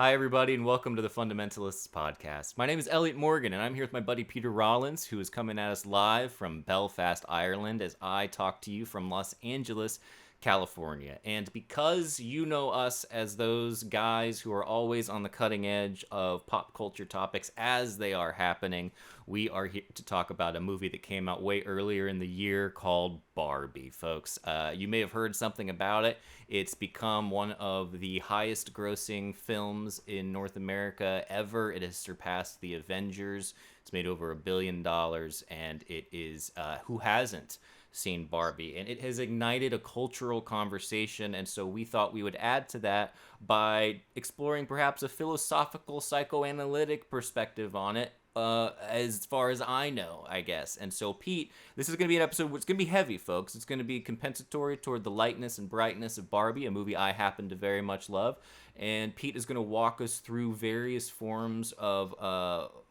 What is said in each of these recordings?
Hi, everybody, and welcome to the Fundamentalists podcast. My name is Elliott Morgan, and I'm here with my buddy Peter Rollins, who is coming at us live from Belfast, Ireland, as I talk to you from Los Angeles, California. And because you know us as those guys who are always on the cutting edge of pop culture topics as they are happening, we are here to talk about a movie that came out way earlier in the year called Barbie, folks. You may have heard something about it. It's become one of the highest grossing films in North America ever. It has surpassed the Avengers. It's made over $1 billion, and it is, who hasn't seen Barbie? And it has ignited a cultural conversation, and so we thought we would add to that by exploring perhaps a philosophical, psychoanalytic perspective on it, as far as I know, I guess. And so, Pete, this is going to be an episode where it's going to be heavy, folks. It's going to be compensatory toward the lightness and brightness of Barbie, a movie I happen to very much love. And Pete is going to walk us through various forms of,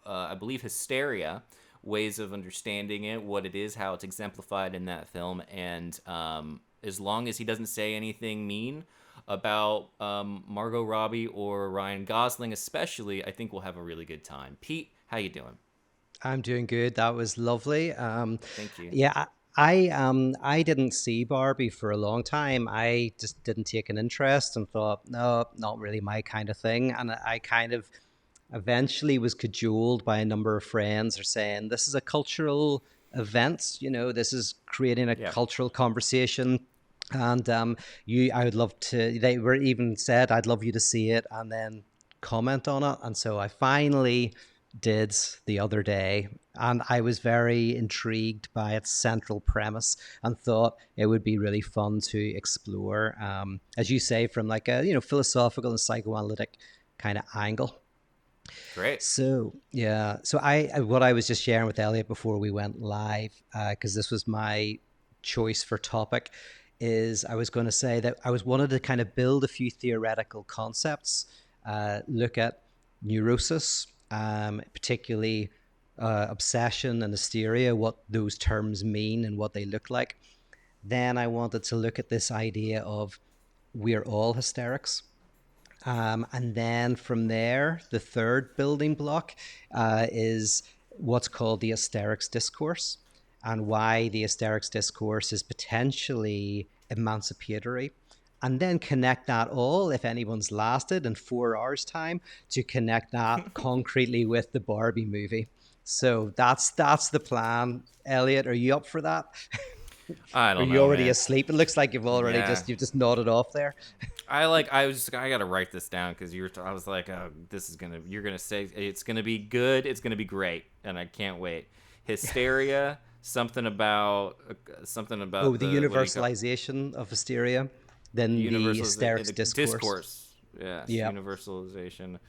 I believe, hysteria, ways of understanding it, what it is, how it's exemplified in that film. And as long as he doesn't say anything mean about Margot Robbie or Ryan Gosling especially, I think we'll have a really good time. Pete, how you doing? I'm doing good. That was lovely. Thank you. Yeah, I didn't see Barbie for a long time. I just didn't take an interest and thought, no, not really my kind of thing. And I kind of eventually was cajoled by a number of friends who are saying this is a cultural event. This is creating a Yeah. cultural conversation. And I would love to. They were even said, I'd love you to see it and then comment on it. And so I finally did the other day, and I was very intrigued by its central premise and thought it would be really fun to explore, as you say, from like a philosophical and psychoanalytic kind of angle. Great. So yeah, so what I was just sharing with Elliot before we went live, because this was my choice for topic, is I was going to say that I was wanted to kind of build a few theoretical concepts, look at neurosis, particularly obsession and hysteria, what those terms mean and what they look like. Then I wanted to look at this idea of we're all hysterics. And then from there, the third building block is what's called the Hysterics Discourse, and why the Hysterics Discourse is potentially emancipatory. And then connect that all, if anyone's lasted in 4 hours' time, to connect that concretely with the Barbie movie. So that's the plan. Elliot, are you up for that? I Are don't you know, already man. asleep? It looks like Yeah. you've just nodded off there. I gotta write this down because I was like, oh, you're gonna say it's gonna be good, it's gonna be great, and I can't wait. Hysteria, something Oh, about the the, what do you call universalization of hysteria, then the universalization, hysterics the discourse. discourse. Yes, Yeah, universalization,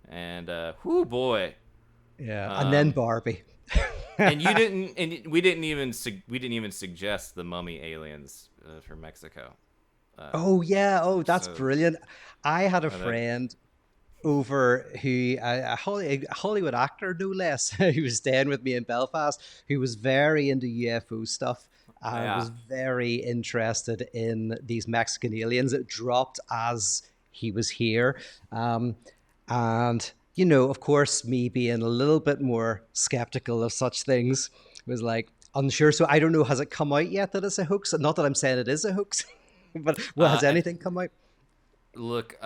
and whoo boy. yeah, and then Um, Barbie. and you didn't, and we didn't even suggest the mummy aliens from Mexico. Oh yeah, oh that's So brilliant. I had a that friend over who a Hollywood actor, no less, who was staying with me in Belfast, who was very into UFO stuff and yeah. was very interested in these Mexican aliens that dropped as he was here. And of course, me being a little bit more skeptical of such things was like unsure. So I don't know, has it come out yet that it's a hoax? Not that I'm saying it is a hoax, but well, has And anything come out? look,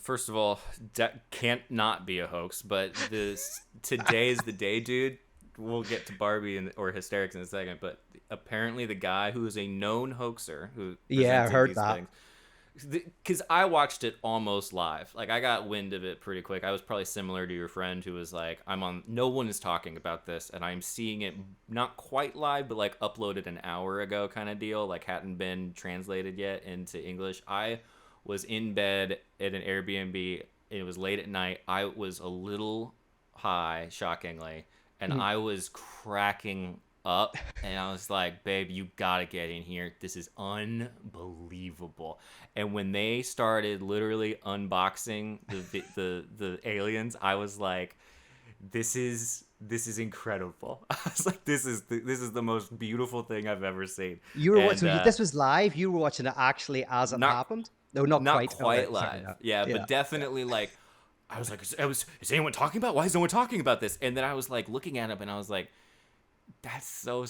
first of all, that can't not be a hoax, but this today is the day, dude. We'll get to Barbie or hysterics in a second, but apparently the guy who is a known hoaxer who Yeah, I presented heard these that. things, because I watched it almost live. Like I got wind of it pretty quick. I was probably similar to your friend who was like, "I'm on. No one is talking about this, and I'm seeing it not quite live, but like uploaded an hour ago, kind of deal. Like hadn't been translated yet into English." I was in bed at an Airbnb. It was late at night. I was a little high, shockingly, and Mm. I was cracking up. And I was like, babe, you gotta get in here. This is unbelievable. And when they started literally unboxing the aliens, I was like, this is incredible. I was like, this is the most beautiful thing I've ever seen. You were what? And So this was live. You were watching it actually as it not happened. No, not not quite. Okay, quite sorry. live, No. yeah, Yeah, but yeah. definitely like I was like, is anyone talking about? Why is no one talking about this? And then I was like looking at him, and I was like, that's so.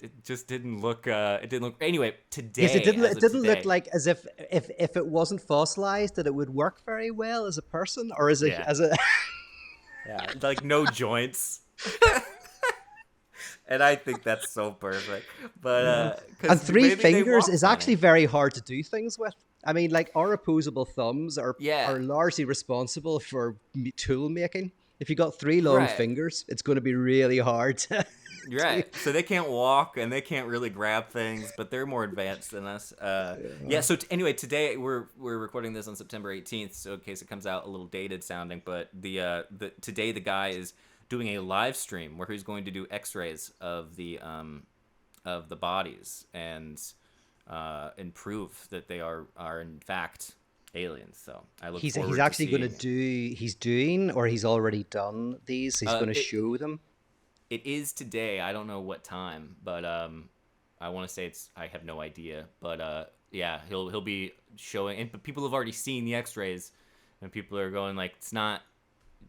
It just didn't look. It didn't look. Anyway, Yes, today, as it of didn't look today, like as if it wasn't fossilized that it would work very well as a person or yeah, as a yeah, like no joints. And I think that's so perfect. yeah. But And because three maybe they fingers walk is actually funny. very hard to do things with. I mean, like our opposable thumbs Yeah, are largely responsible for tool making. If you got three long right. fingers, it's going to be really hard to. Right. So they can't walk and they can't really grab things, but they're more advanced than us. Yeah. So anyway, today we're recording this on September 18th, so in case it comes out a little dated sounding, but the today the guy is doing a live stream where he's going to do X-rays of the bodies and prove that they are in fact aliens. So I look He's forward to actually going to seeing. do he's doing or he's already done these. He's Uh, going to it show them. it is today. I don't know what time, but I want to say it's. I have no idea, but yeah, he'll be showing. And but people have already seen the X-rays, and people are going like, it's not.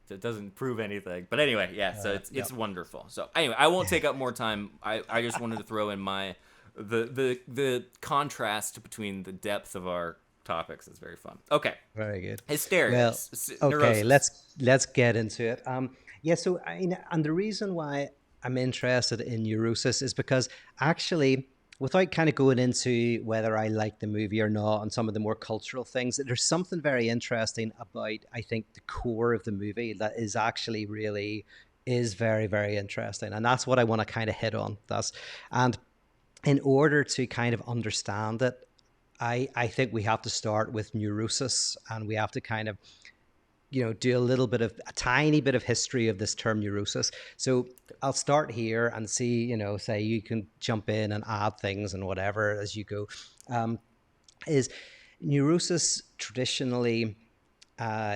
It doesn't prove anything. But anyway, yeah. So Yep. it's wonderful. So anyway, I won't take up more time. I just wanted to throw in my the contrast between the depth of our topics is very fun. Okay, Very good. hysteria, Well, okay, neurosis. let's get into it. Yeah, so and the reason why I'm interested in neurosis is because actually, without kind of going into whether I like the movie or not, and some of the more cultural things, there's something very interesting about I think the core of the movie that is actually really is very very interesting, and that's what I want to kind of hit on. That's and in order to kind of understand it, I think we have to start with neurosis and we have to kind of, do a tiny bit of history of this term neurosis. So I'll start here and see, say you can jump in and add things and whatever as you go. Is neurosis traditionally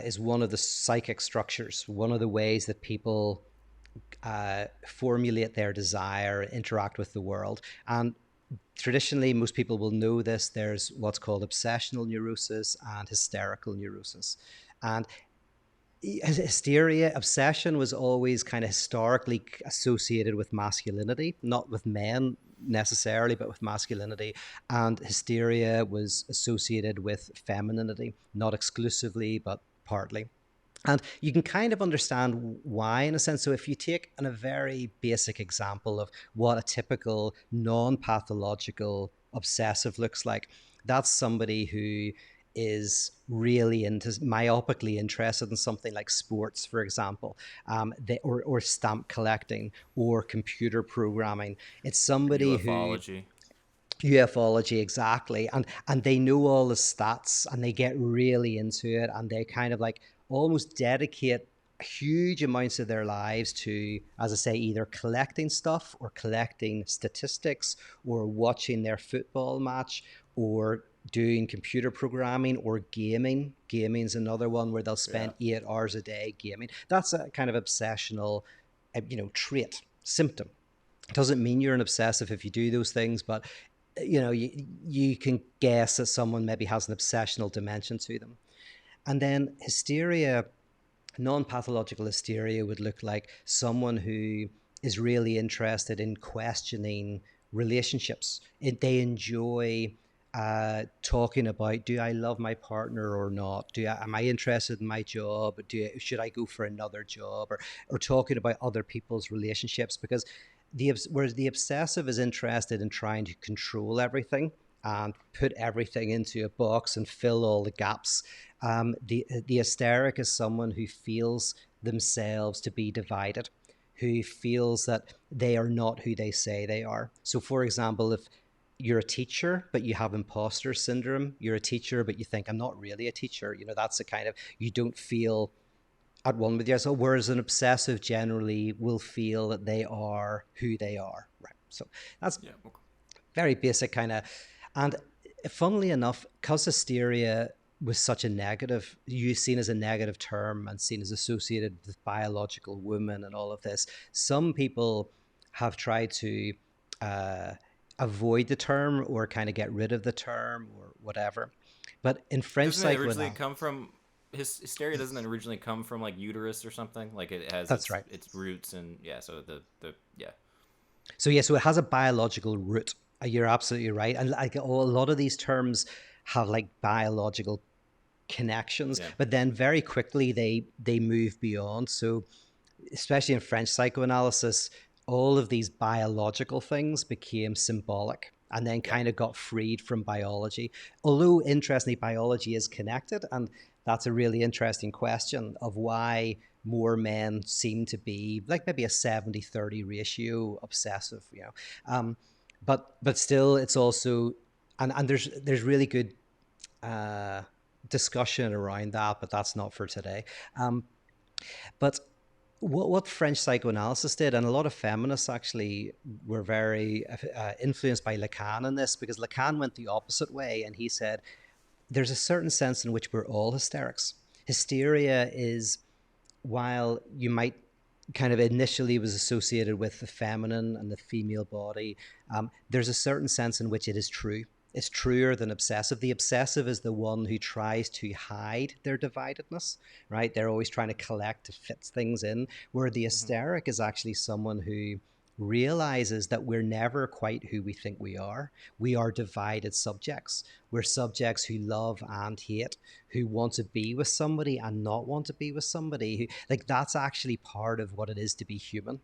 is one of the psychic structures, one of the ways that people formulate their desire, interact with the world. And traditionally, most people will know this. There's what's called obsessional neurosis and hysterical neurosis. And hysteria, obsession was always kind of historically associated with masculinity, not with men necessarily, but with masculinity. And hysteria was associated with femininity, not exclusively, but partly. And you can kind of understand why, in a sense. So, if you take a very basic example of what a typical non pathological obsessive looks like, that's somebody who is really into myopically interested in something like sports, for example, or stamp collecting or computer programming. It's somebody who Ufology. ufology exactly, and they know all the stats and they get really into it and they kind of like almost dedicate huge amounts of their lives to, as I say, either collecting stuff or collecting statistics or watching their football match or doing computer programming or gaming. Gaming's another one where they'll Yeah. spend 8 hours a day gaming. That's a kind of obsessional trait, symptom. Doesn't mean you're an obsessive if you do those things, but you can guess that someone maybe has an obsessional dimension to them. And then hysteria, non-pathological hysteria would look like someone who is really interested in questioning relationships. They enjoy talking about, do I love my partner or not? Am I interested in my job? Should I go for another job? Or talking about other people's relationships, because whereas the obsessive is interested in trying to control everything and put everything into a box and fill all the gaps. The hysteric is someone who feels themselves to be divided, who feels that they are not who they say they are. So, for example, if you're a teacher, but you have imposter syndrome, you're a teacher, but you think, I'm not really a teacher. That's a kind of, you don't feel at one with yourself. Whereas an obsessive generally will feel that they are who they are. Right. So that's Yeah. Okay. very basic kind of. And funnily enough, because hysteria was such a negative, seen as a negative term and seen as associated with biological women and all of this, some people have tried to uh, avoid the term or kind of get rid of the term or whatever. But in French Doesn't it originally psychoanalysis, come from? hysteria doesn't originally come from like uterus or something. Like it has That's right. its roots, and yeah. So the yeah. So yeah, so it has a biological root. You're absolutely right. And like a lot of these terms have like biological connections, Yeah. but then very quickly they move beyond. So especially in French psychoanalysis, all of these biological things became symbolic and then Yep. kind of got freed from biology. Although, interestingly, biology is connected. And that's a really interesting question of why more men seem to be like maybe a 70-30 ratio obsessive, you know. But still, it's also, and there's really good uh, discussion around that, but that's not for today. But what French psychoanalysis did, and a lot of feminists actually were very influenced by Lacan in this, because Lacan went the opposite way, and he said there's a certain sense in which we're all hysterics. Hysteria is, while you might kind of initially was associated with the feminine and the female body, there's a certain sense in which it is true. It's truer than obsessive. The obsessive is the one who tries to hide their dividedness, right? They're always trying to collect to fit things in, where the Hmm. hysteric is actually someone who realizes that we're never quite who we think we are. We are divided subjects. We're subjects who love and hate, who want to be with somebody and not want to be with somebody. Who, like, that's actually part of what it is to be human.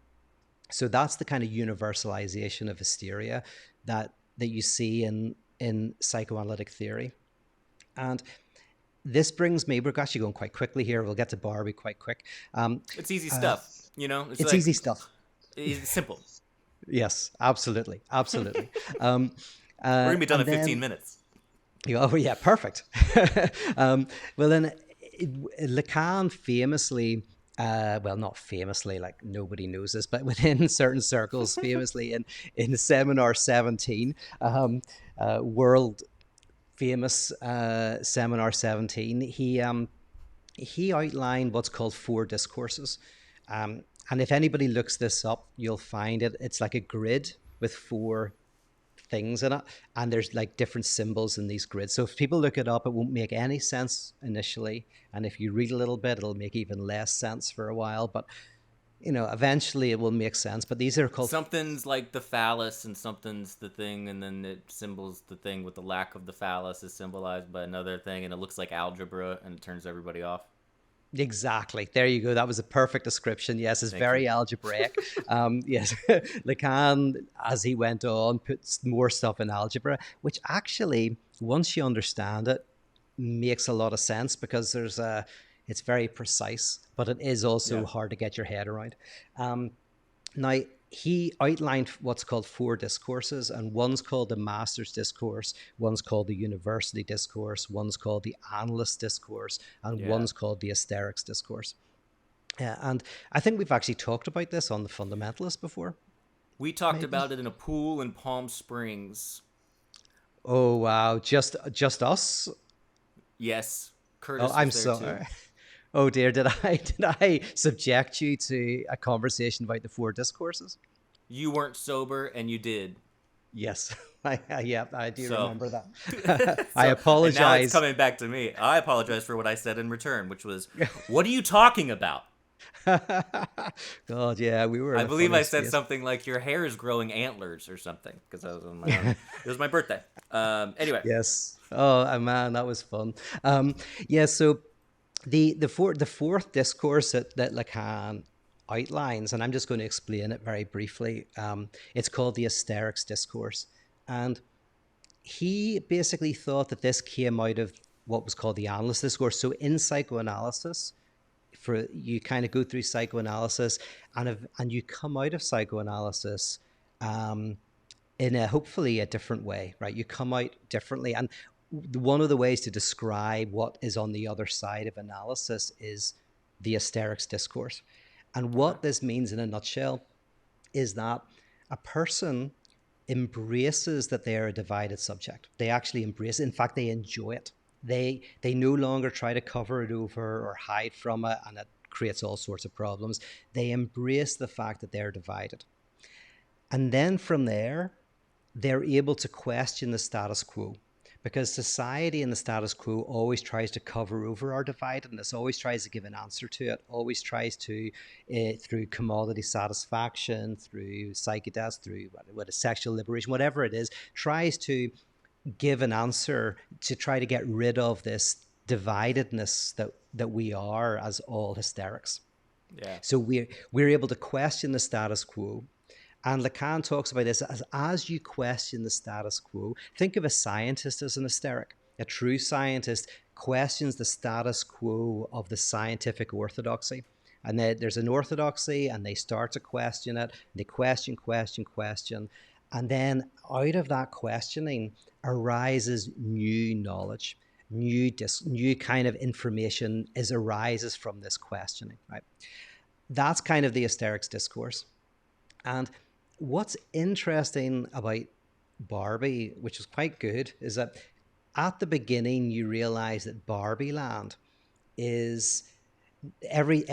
So that's the kind of universalization of hysteria that you see in psychoanalytic theory. And this brings me, we're actually going quite quickly here. We'll get to Barbie quite quick. Um, It's easy uh, stuff. You know, it's it's like easy stuff. it's simple. Yes, absolutely, absolutely. We're gonna be done And in 15 then, minutes. oh yeah, perfect. Well then, Lacan famously, well, not famously, like nobody knows this, but within certain circles, famously in Seminar 17, world famous Seminar 17, he outlined what's called four discourses. And if anybody looks this up, you'll find it. It's like a grid with four things in it, and there's like different symbols in these grids. So if people look it up, it won't make any sense initially, and if you read a little bit, it'll make even less sense for a while. But eventually it will make sense. But these are called. Something's like the phallus, and something's the thing, and then it symbols the thing with the lack of the phallus is symbolized by another thing, and it looks like algebra, and it turns everybody off. Exactly. There you go. That was a perfect description. Yes, it's Thank you. very algebraic. Yes, Lacan, as he went on, puts more stuff in algebra, which actually, once you understand it, makes a lot of sense, because it's very precise, but it is Yeah. also hard to get your head around. Now, he outlined what's called four discourses, and one's called the master's discourse, one's called the university discourse, one's called the analyst discourse, and Yeah. one's called the hysterics discourse. And I think we've actually talked about this on the Fundamentalists before, We talked maybe. about it in a pool in Palm Springs. Oh wow, just us? Yes, Oh, Curtis I'm was there too. sorry. Oh dear, did I subject you to a conversation about the four discourses? You weren't sober, and you did. Yes, yeah, I do So, remember that. I so, and now it's apologize. coming back to me. I apologize for what I said in return, which was, "What are you talking about?" God, yeah, we were in I a believe funny I said space. something like your hair is growing antlers or something because I was on my own. It was my birthday. Anyway, Yes. Oh, man, that was fun. Yeah. So the fourth discourse that Lacan outlines, and I'm just going to explain it very briefly. It's called the Hysterics Discourse, and he basically thought that this came out of what was called the analyst discourse. So in psychoanalysis, for you kind of go through psychoanalysis, and you come out of psychoanalysis um, in a hopefully a different way, right? You come out differently, and one of the ways to describe what is on the other side of analysis is the hysterics discourse. And okay, what this means in a nutshell is that a person embraces that they are a divided subject. They actually embrace it. In fact, they enjoy it. They no longer try to cover it over or hide from it, and it creates all sorts of problems. They embrace the fact that they're divided. And then from there, they're able to question the status quo, because society and the status quo always tries to cover over our dividedness, always tries to give an answer to it, always tries to, through commodity satisfaction, through psychedelics, through what is sexual liberation, whatever it is, tries to give an answer to try to get rid of this dividedness that we are as all hysterics. Yeah. So we're able to question the status quo. And Lacan talks about this as you question the status quo. Think of a scientist as an hysteric. A true scientist questions the status quo of the scientific orthodoxy. And then there's an orthodoxy, and they start to question it. They question, question, question. And then out of that questioning arises new knowledge, new kind of information arises from this questioning, right? That's kind of the hysterics discourse. And what's interesting about Barbie, which is quite good, is that at the beginning you realize that Barbie Land is every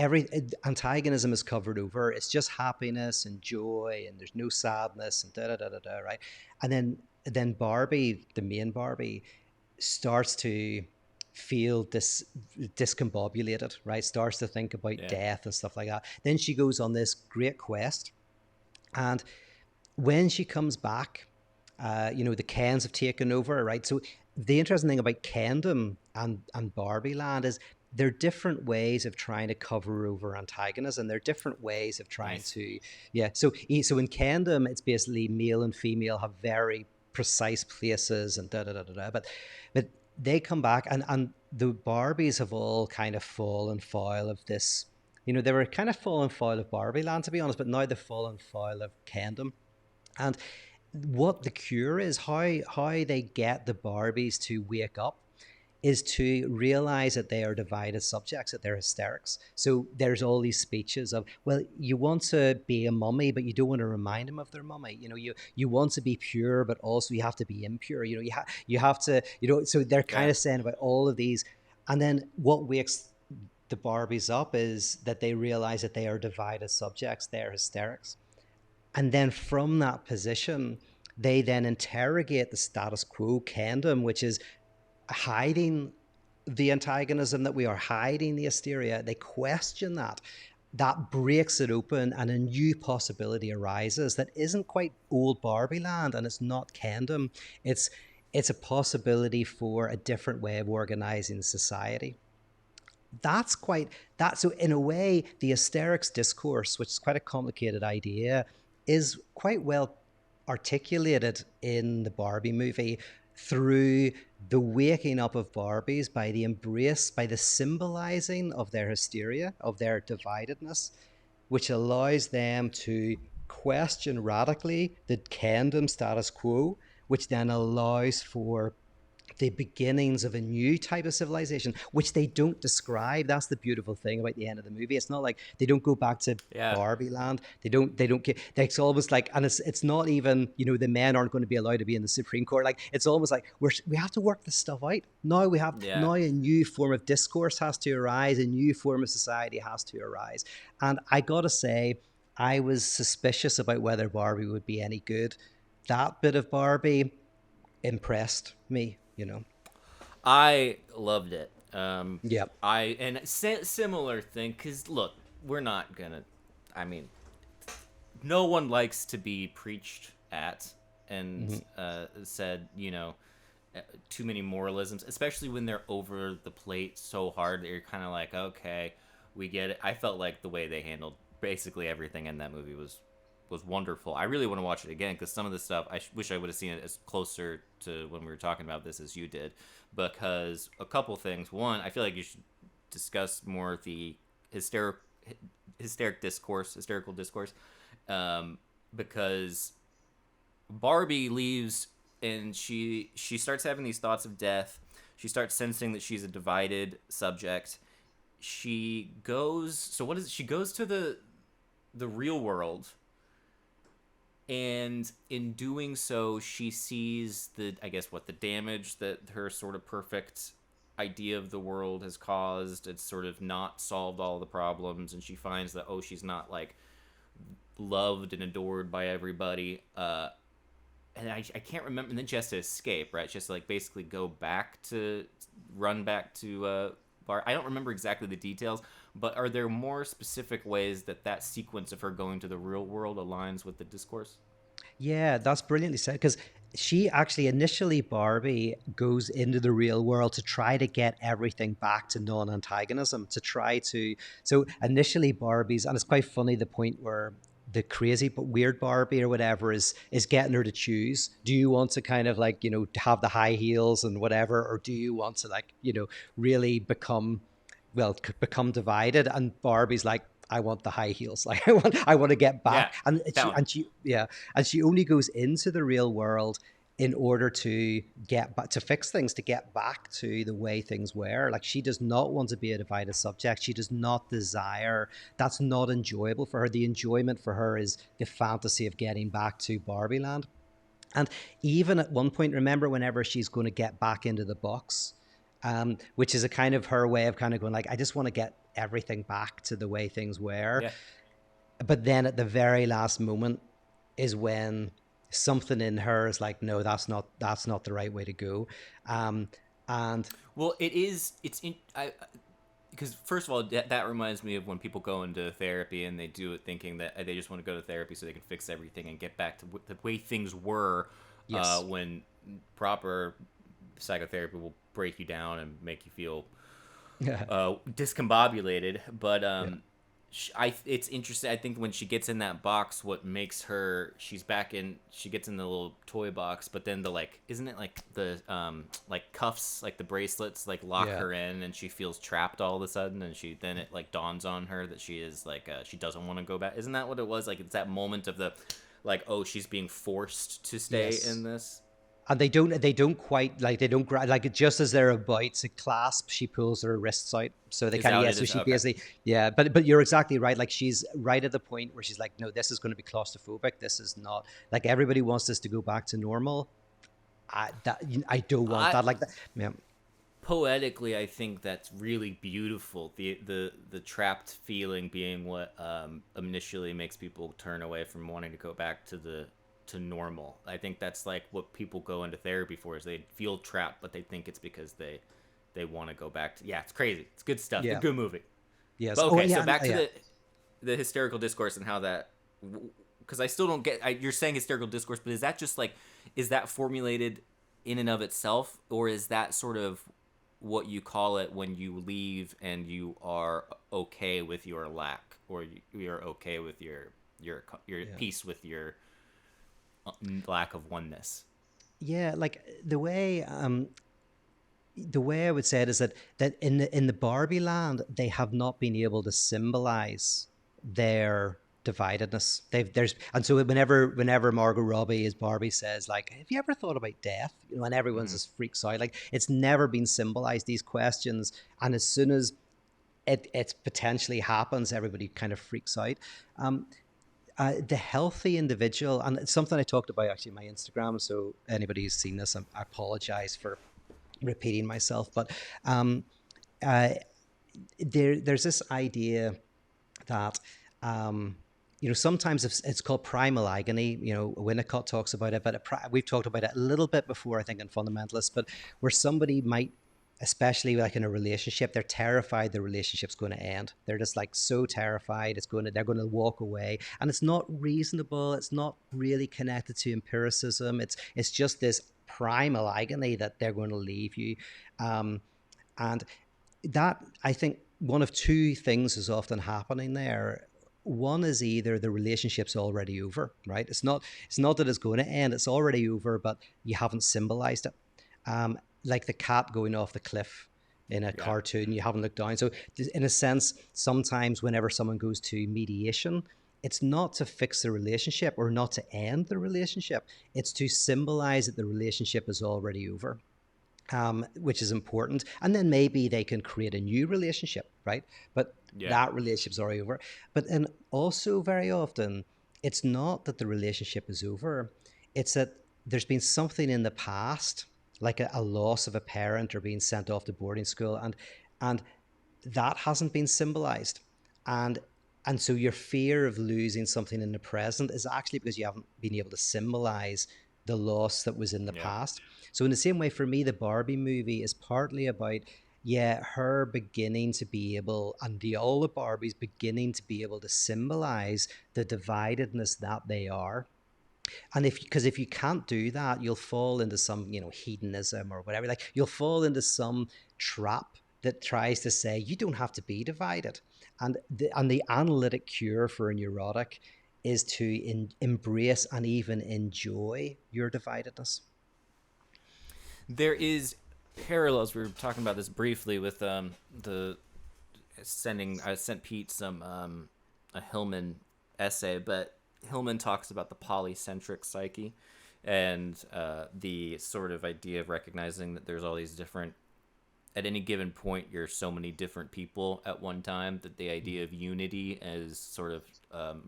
antagonism is covered over. It's just happiness and joy, and there's no sadness and da da da da da, right? And then Barbie, the main Barbie, starts to feel discombobulated, right? Starts to think about Yeah. death and stuff like that. Then she goes on this great quest, and when she comes back, the Kens have taken over, right? So the interesting thing about Kendom and Barbie Land is they're different ways of trying to cover over antagonism. They're different ways of trying Nice. to, yeah. So in Kendom, it's basically male and female have very precise places and da da da da da. But they come back, and the Barbies have all kind of fallen foul of this. They were kind of fallen foul of Barbie Land, to be honest, but now they've fallen foul of Kendom. And what the cure is, how they get the Barbies to wake up, is to realize that they are divided subjects, that they're hysterics. So there's all these speeches of, well, you want to be a mummy, but you don't want to remind them of their mummy. You want to be pure, but also you have to be impure. You have to, so they're kind Yeah. of saying about all of these. And then what wakes the Barbies up is that they realize that they are divided subjects, they're hysterics. And then from that position, they then interrogate the status quo kendom, which is hiding the antagonism, that we are hiding the hysteria. They question that. That breaks it open, and a new possibility arises that isn't quite old Barbie Land, and it's not kendom. It's a possibility for a different way of organizing society. That's quite that. So in a way, the hysterics discourse, which is quite a complicated idea, is quite well articulated in the Barbie movie through the waking up of Barbies by the embrace, by the symbolizing of their hysteria, of their dividedness, which allows them to question radically the kendom status quo, which then allows for the beginnings of a new type of civilization, which they don't describe. That's the beautiful thing about the end of the movie. It's not like they don't go back to Yeah. Barbie Land. They don't get. It's almost like, and it's not even, the men aren't going to be allowed to be in the Supreme Court. Like, it's almost like we have to work this stuff out. Now a new form of discourse has to arise. A new form of society has to arise. And I gotta say, I was suspicious about whether Barbie would be any good. That bit of Barbie impressed me. I loved it. Yep. Similar thing, because look, we're not gonna. I mean, no one likes to be preached at and said, too many moralisms, especially when they're over the plate so hard that you're kind of like, okay, we get it. I felt like the way they handled basically everything in that movie was wonderful. I really want to watch it again because some of the stuff I wish I would have seen it as closer to when we were talking about this as you did. Because a couple things. One, I feel like you should discuss more the hysterical discourse, because Barbie leaves and she starts having these thoughts of death. She starts sensing that she's a divided subject. She goes. So what is it? She goes to the real world. And in doing so, she sees the damage that her sort of perfect idea of the world has caused. It's sort of not solved all the problems, and she finds that, she's not like loved and adored by everybody. and I can't remember. And then she has to escape, right? She has to like basically run back to Bar. I don't remember exactly the details, but are there more specific ways that sequence of her going to the real world aligns with the discourse? Yeah, that's brilliantly said because she actually initially Barbie goes into the real world to try to get everything back to non-antagonism, to try to so initially Barbie's, and it's quite funny the point where the crazy but weird Barbie or whatever is getting her to choose. Do you want to kind of like, have the high heels and whatever, or do you want to like, really become divided? And Barbie's like, I want the high heels. Like I want to get Yeah, back. And she found. and she yeah, and she only goes into the real world in order to get back to fix things, to get back to the way things were. Like she does not want to be a divided subject. She does not desire. That's not enjoyable for her. The enjoyment for her is the fantasy of getting back to Barbie Land. And even at one point, remember, whenever she's going to get back into the box, which is a kind of her way of kind of going like, I just want to get everything back to the way things were. Yeah. But then at the very last moment is when something in her is like, no, that's not the right way to go. Um, and Well, it is. It's in. I because first of all, that reminds me of when people go into therapy and they do it thinking that they just want to go to therapy so they can fix everything and get back to the way things were. yes, When proper psychotherapy will break you down and make you feel yeah, discombobulated. But yeah, it's interesting. I think when she gets in that box, what makes her, she's back in, she gets in the little toy box, but then the like, isn't it like the like cuffs, like the bracelets, like lock yeah. her in, and she feels trapped all of a sudden, and then it like dawns on her that she is like she doesn't want to go back. Isn't that what it was? Like it's that moment of the like, oh, she's being forced to stay Yes. in this. And they don't quite like, they don't like, just as they're about to clasp, she pulls her wrists out, so they Is kind that of, what yeah, it so is? she Okay. basically, yeah, but you're exactly right, like she's right at the point where she's like, no, this is going to be claustrophobic, this is not, like, everybody wants this to go back to normal. I don't want I that, like that. Yeah, Poetically, I think that's really beautiful. The trapped feeling being what initially makes people turn away from wanting to go back to normal. I think that's like what people go into therapy for, is they feel trapped, but they think it's because they want to go back to. Yeah, it's crazy. It's good stuff. It's a yeah, good movie. yes, But oh okay, yeah, so and, back to yeah. the hysterical discourse and how that, because I still don't get. You're saying hysterical discourse, but is that just like, is that formulated in and of itself, or is that sort of what you call it when you leave and you are okay with your lack, or you're okay with your Yeah. peace with your lack of oneness? Yeah, like the way I would say it is that in the Barbie land, they have not been able to symbolize their dividedness. There's and so whenever Margot Robbie as Barbie says like, "Have you ever thought about death?" And everyone's Mm-hmm. just freaks out. Like it's never been symbolized, these questions, and as soon as it potentially happens, everybody kind of freaks out. Um, the healthy individual, and it's something I talked about actually on my Instagram. So anybody who's seen this, I apologize for repeating myself, but um, uh, there's this idea that sometimes it's called primal agony. Winnicott talks about it, but we've talked about it a little bit before, I think, in Fundamentalists. But where somebody might, especially like in a relationship, they're terrified the relationship's going to end. They're just like so terrified they're going to walk away, and it's not reasonable. It's not really connected to empiricism. It's just this primal agony that they're going to leave you, and that, I think, one of two things is often happening there. One is either the relationship's already over, right? It's not that it's going to end, it's already over, but you haven't symbolized it. Like the cat going off the cliff in a Yeah. cartoon, you haven't looked down. So in a sense, sometimes whenever someone goes to mediation, it's not to fix the relationship or not to end the relationship. It's to symbolize that the relationship is already over, which is important. And then maybe they can create a new relationship, right? But Yeah. that relationship's already over. But then also very often, it's not that the relationship is over. It's that there's been something in the past, like a loss of a parent or being sent off to boarding school, and that hasn't been symbolized. And and so your fear of losing something in the present is actually because you haven't been able to symbolize the loss that was in the Yeah. past. So in the same way, for me, the Barbie movie is partly about, yeah, her beginning to be able, and all the Barbies beginning to be able to symbolize the dividedness that they are. And because if you can't do that, you'll fall into some, hedonism or whatever. Like, you'll fall into some trap that tries to say you don't have to be divided. And the analytic cure for a neurotic is to embrace and even enjoy your dividedness. There is parallels. We were talking about this briefly with the sending. I sent Pete some a Hillman essay, but Hillman talks about the polycentric psyche and the sort of idea of recognizing that there's all these different, at any given point you're so many different people at one time, that the idea of unity is sort of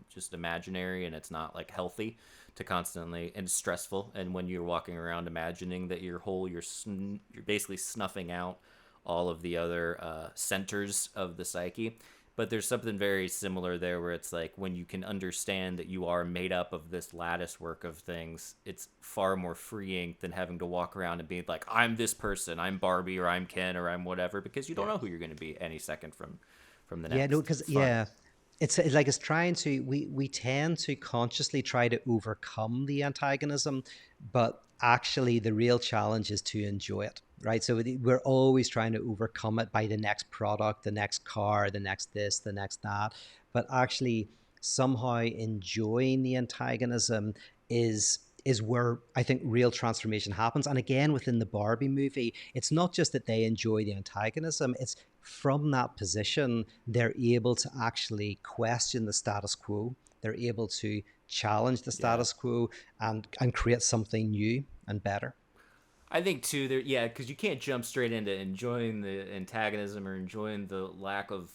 just imaginary, and it's not like healthy to constantly, and stressful. And when you're walking around imagining that you're whole, you're basically snuffing out all of the other centers of the psyche. But there's something very similar there, where it's like when you can understand that you are made up of this lattice work of things, it's far more freeing than having to walk around and be like, I'm this person, I'm Barbie, or I'm Ken, or I'm whatever, because you don't know who you're going to be any second from the Yeah, no, next. because It's fun. yeah, it's like it's trying to we tend to consciously try to overcome the antagonism, but actually the real challenge is to enjoy it, right? So we're always trying to overcome it by the next product, the next car, the next this, the next that, but actually somehow enjoying the antagonism is where I think real transformation happens. And again, within the Barbie movie, it's not just that they enjoy the antagonism, it's from that position, they're able to actually question the status quo. They're able to challenge the Yeah. status quo and create something new and better. I think too, there, yeah, because you can't jump straight into enjoying the antagonism or enjoying the lack of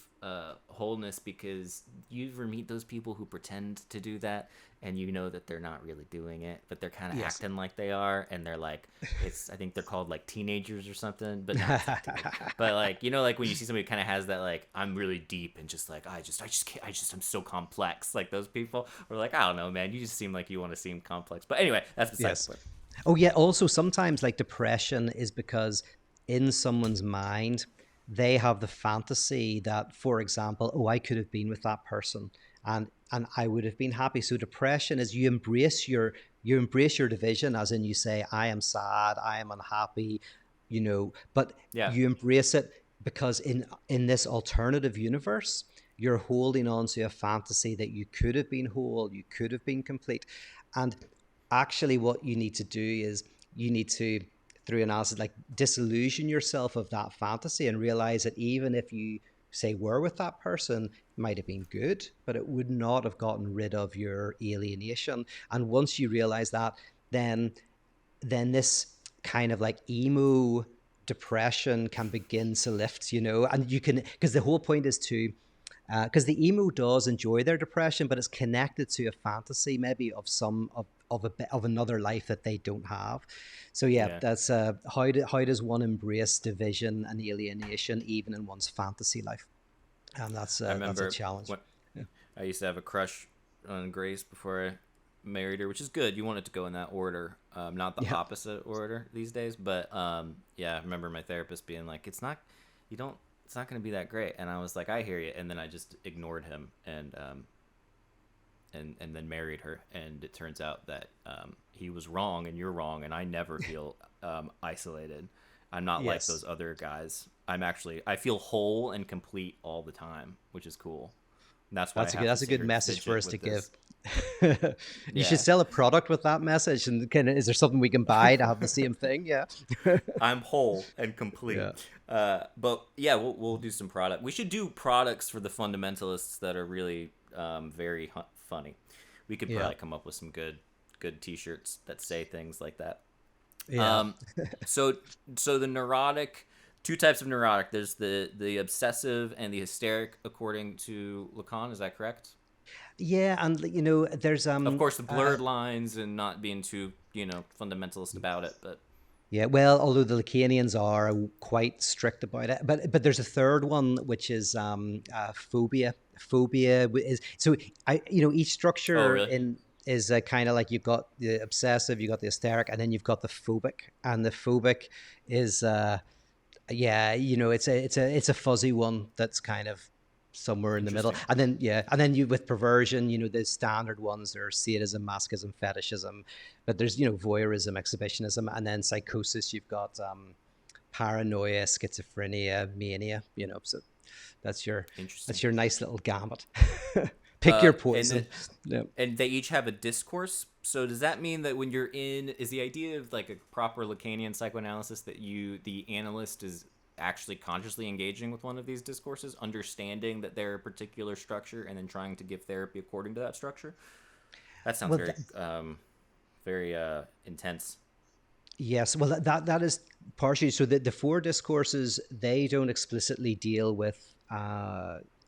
wholeness, because you ever meet those people who pretend to do that, and you know that they're not really doing it, but they're kind of Yes. acting like they are, and they're like, I think they're called like teenagers or something, but no, it's not teenagers. But like, like when you see somebody who kind of has that, like, I'm really deep and just like, I just can't, I'm so complex, like those people, or like, I don't know, man, you just seem like you want to seem complex. But anyway, that's besides Yes. the point. Oh, yeah. Also, sometimes like depression is because in someone's mind, they have the fantasy that, for example, oh, I could have been with that person and I would have been happy. So depression is you embrace your division, as in you say, I am sad, I am unhappy, but Yeah. you embrace it because in this alternative universe, you're holding on to a fantasy that you could have been whole, you could have been complete. And actually what you need to do is you need to, through analysis, like disillusion yourself of that fantasy and realize that even if you say were with that person, it might have been good, but it would not have gotten rid of your alienation. And once you realize that, then this kind of like emo depression can begin to lift, and you can, because the whole point is to because the emo does enjoy their depression, but it's connected to a fantasy maybe of some of a bit of another life that they don't have. So yeah, Yeah. that's how does one embrace division and alienation even in one's fantasy life? And I that's a remember challenge. when Yeah. I used to have a crush on Grace before I married her, which is good. You want it to go in that order, not the Yeah. opposite order these days. But yeah, I remember my therapist being like, "It's not, you don't, it's not going to be that great." And I was like, "I hear you." And then I just ignored him and then married her. And it turns out that he was wrong and you're wrong, and I never feel isolated. I'm not like Yes. those other guys. I feel whole and complete all the time, which is cool. And that's why I That's a good have to that's a sit good here and message for fidget us to with give. this. You should Yeah. sell a product with that message, and is there something we can buy to have the same thing? Yeah. I'm whole and complete. Yeah. But yeah, we'll do some product. We should do products for the fundamentalists that are really very funny. We could Yeah. probably come up with some good T-shirts that say things like that. Yeah. Um, so so the neurotic, two types of neurotic. There's the obsessive and the hysteric, according to Lacan. Is that correct? Yeah, and there's Of course, the blurred lines and not being too fundamentalist about it, but yeah, well, although the Lacanians are quite strict about it, but there's a third one which is phobia. Phobia is so I each oh structure really? in is kind of like you've got the obsessive, you've got the hysteric, and then you've got the phobic. And the phobic is, yeah, it's a fuzzy one that's kind of somewhere in the middle. And then you with perversion, the standard ones are sadism, masochism, fetishism, but there's voyeurism, exhibitionism, and then psychosis. You've got paranoia, schizophrenia, mania. So that's your nice little gamut. Pick your poison. And they each have a discourse. So does that mean that when you're is the idea of like a proper Lacanian psychoanalysis that the analyst is actually consciously engaging with one of these discourses, very they're a particular structure, and then trying to give therapy according to that structure? That sounds very intense. Yes, well, that is partially so. The four discourses, they don't explicitly deal with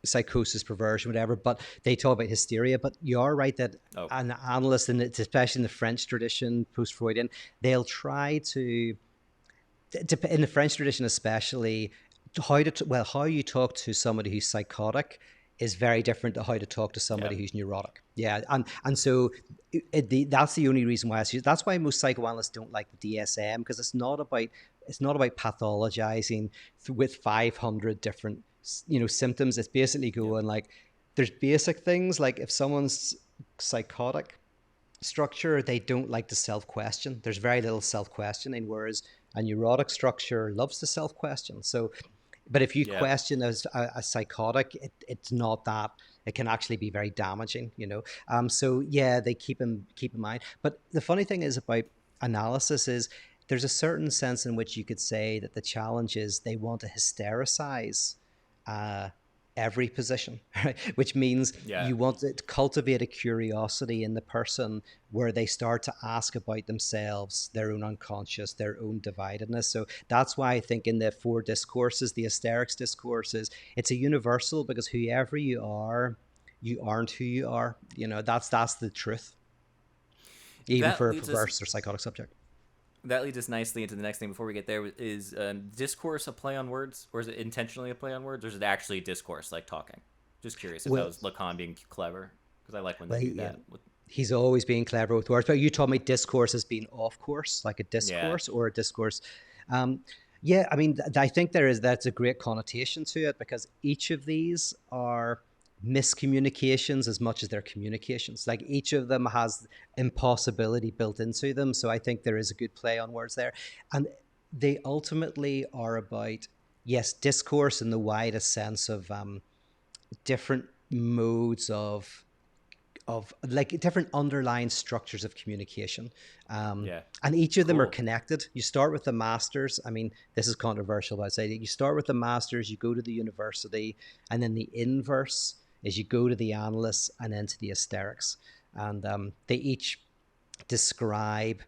psychosis, perversion, whatever, but they talk about hysteria. But you are right that an analyst, and especially in the French tradition, post-Freudian, they'll try to in the French tradition especially, how you talk to somebody who's psychotic is very different to how to talk to somebody who's neurotic. Yeah, and so that's the only reason why that's why most psychoanalysts don't like the DSM, because it's not about pathologizing with 500 different symptoms. It's basically going like, there's basic things like if someone's psychotic structure, they don't like to self-question. There's very little self-questioning, whereas a neurotic structure loves to self-question. So, but if you question as a psychotic, it's not that. It can actually be very damaging, So yeah, they keep in mind. But the funny thing is about analysis is there's a certain sense in which you could say that the challenge is they want to hystericize every position, right? Which means you want to cultivate a curiosity in the person where they start to ask about themselves, their own unconscious, their own dividedness. So that's why I think in the four discourses, the Hysterics Discourses, it's a universal, because whoever you are, you aren't who you are. That's the truth, even for a perverse or psychotic subject. That leads us nicely into the next thing before we get there. Is discourse a play on words, or is it intentionally a play on words, or is it actually discourse, like talking? Just curious if that was Lacan being clever, because I like when they do that. He's always being clever with words, but you told me discourse as being off course, like a discourse or a discourse. I mean, I think that's a great connotation to it, because each of these are miscommunications as much as they're communications. Like each of them has impossibility built into them. So I think there is a good play on words there. And they ultimately are about, yes, discourse in the widest sense of different modes of like different underlying structures of communication. And each of them are connected. You start with the masters. I mean, this is controversial, but I say you start with the masters, you go to the university, and then the inverse is you go to the analysts and then to the hysterics. And they each describe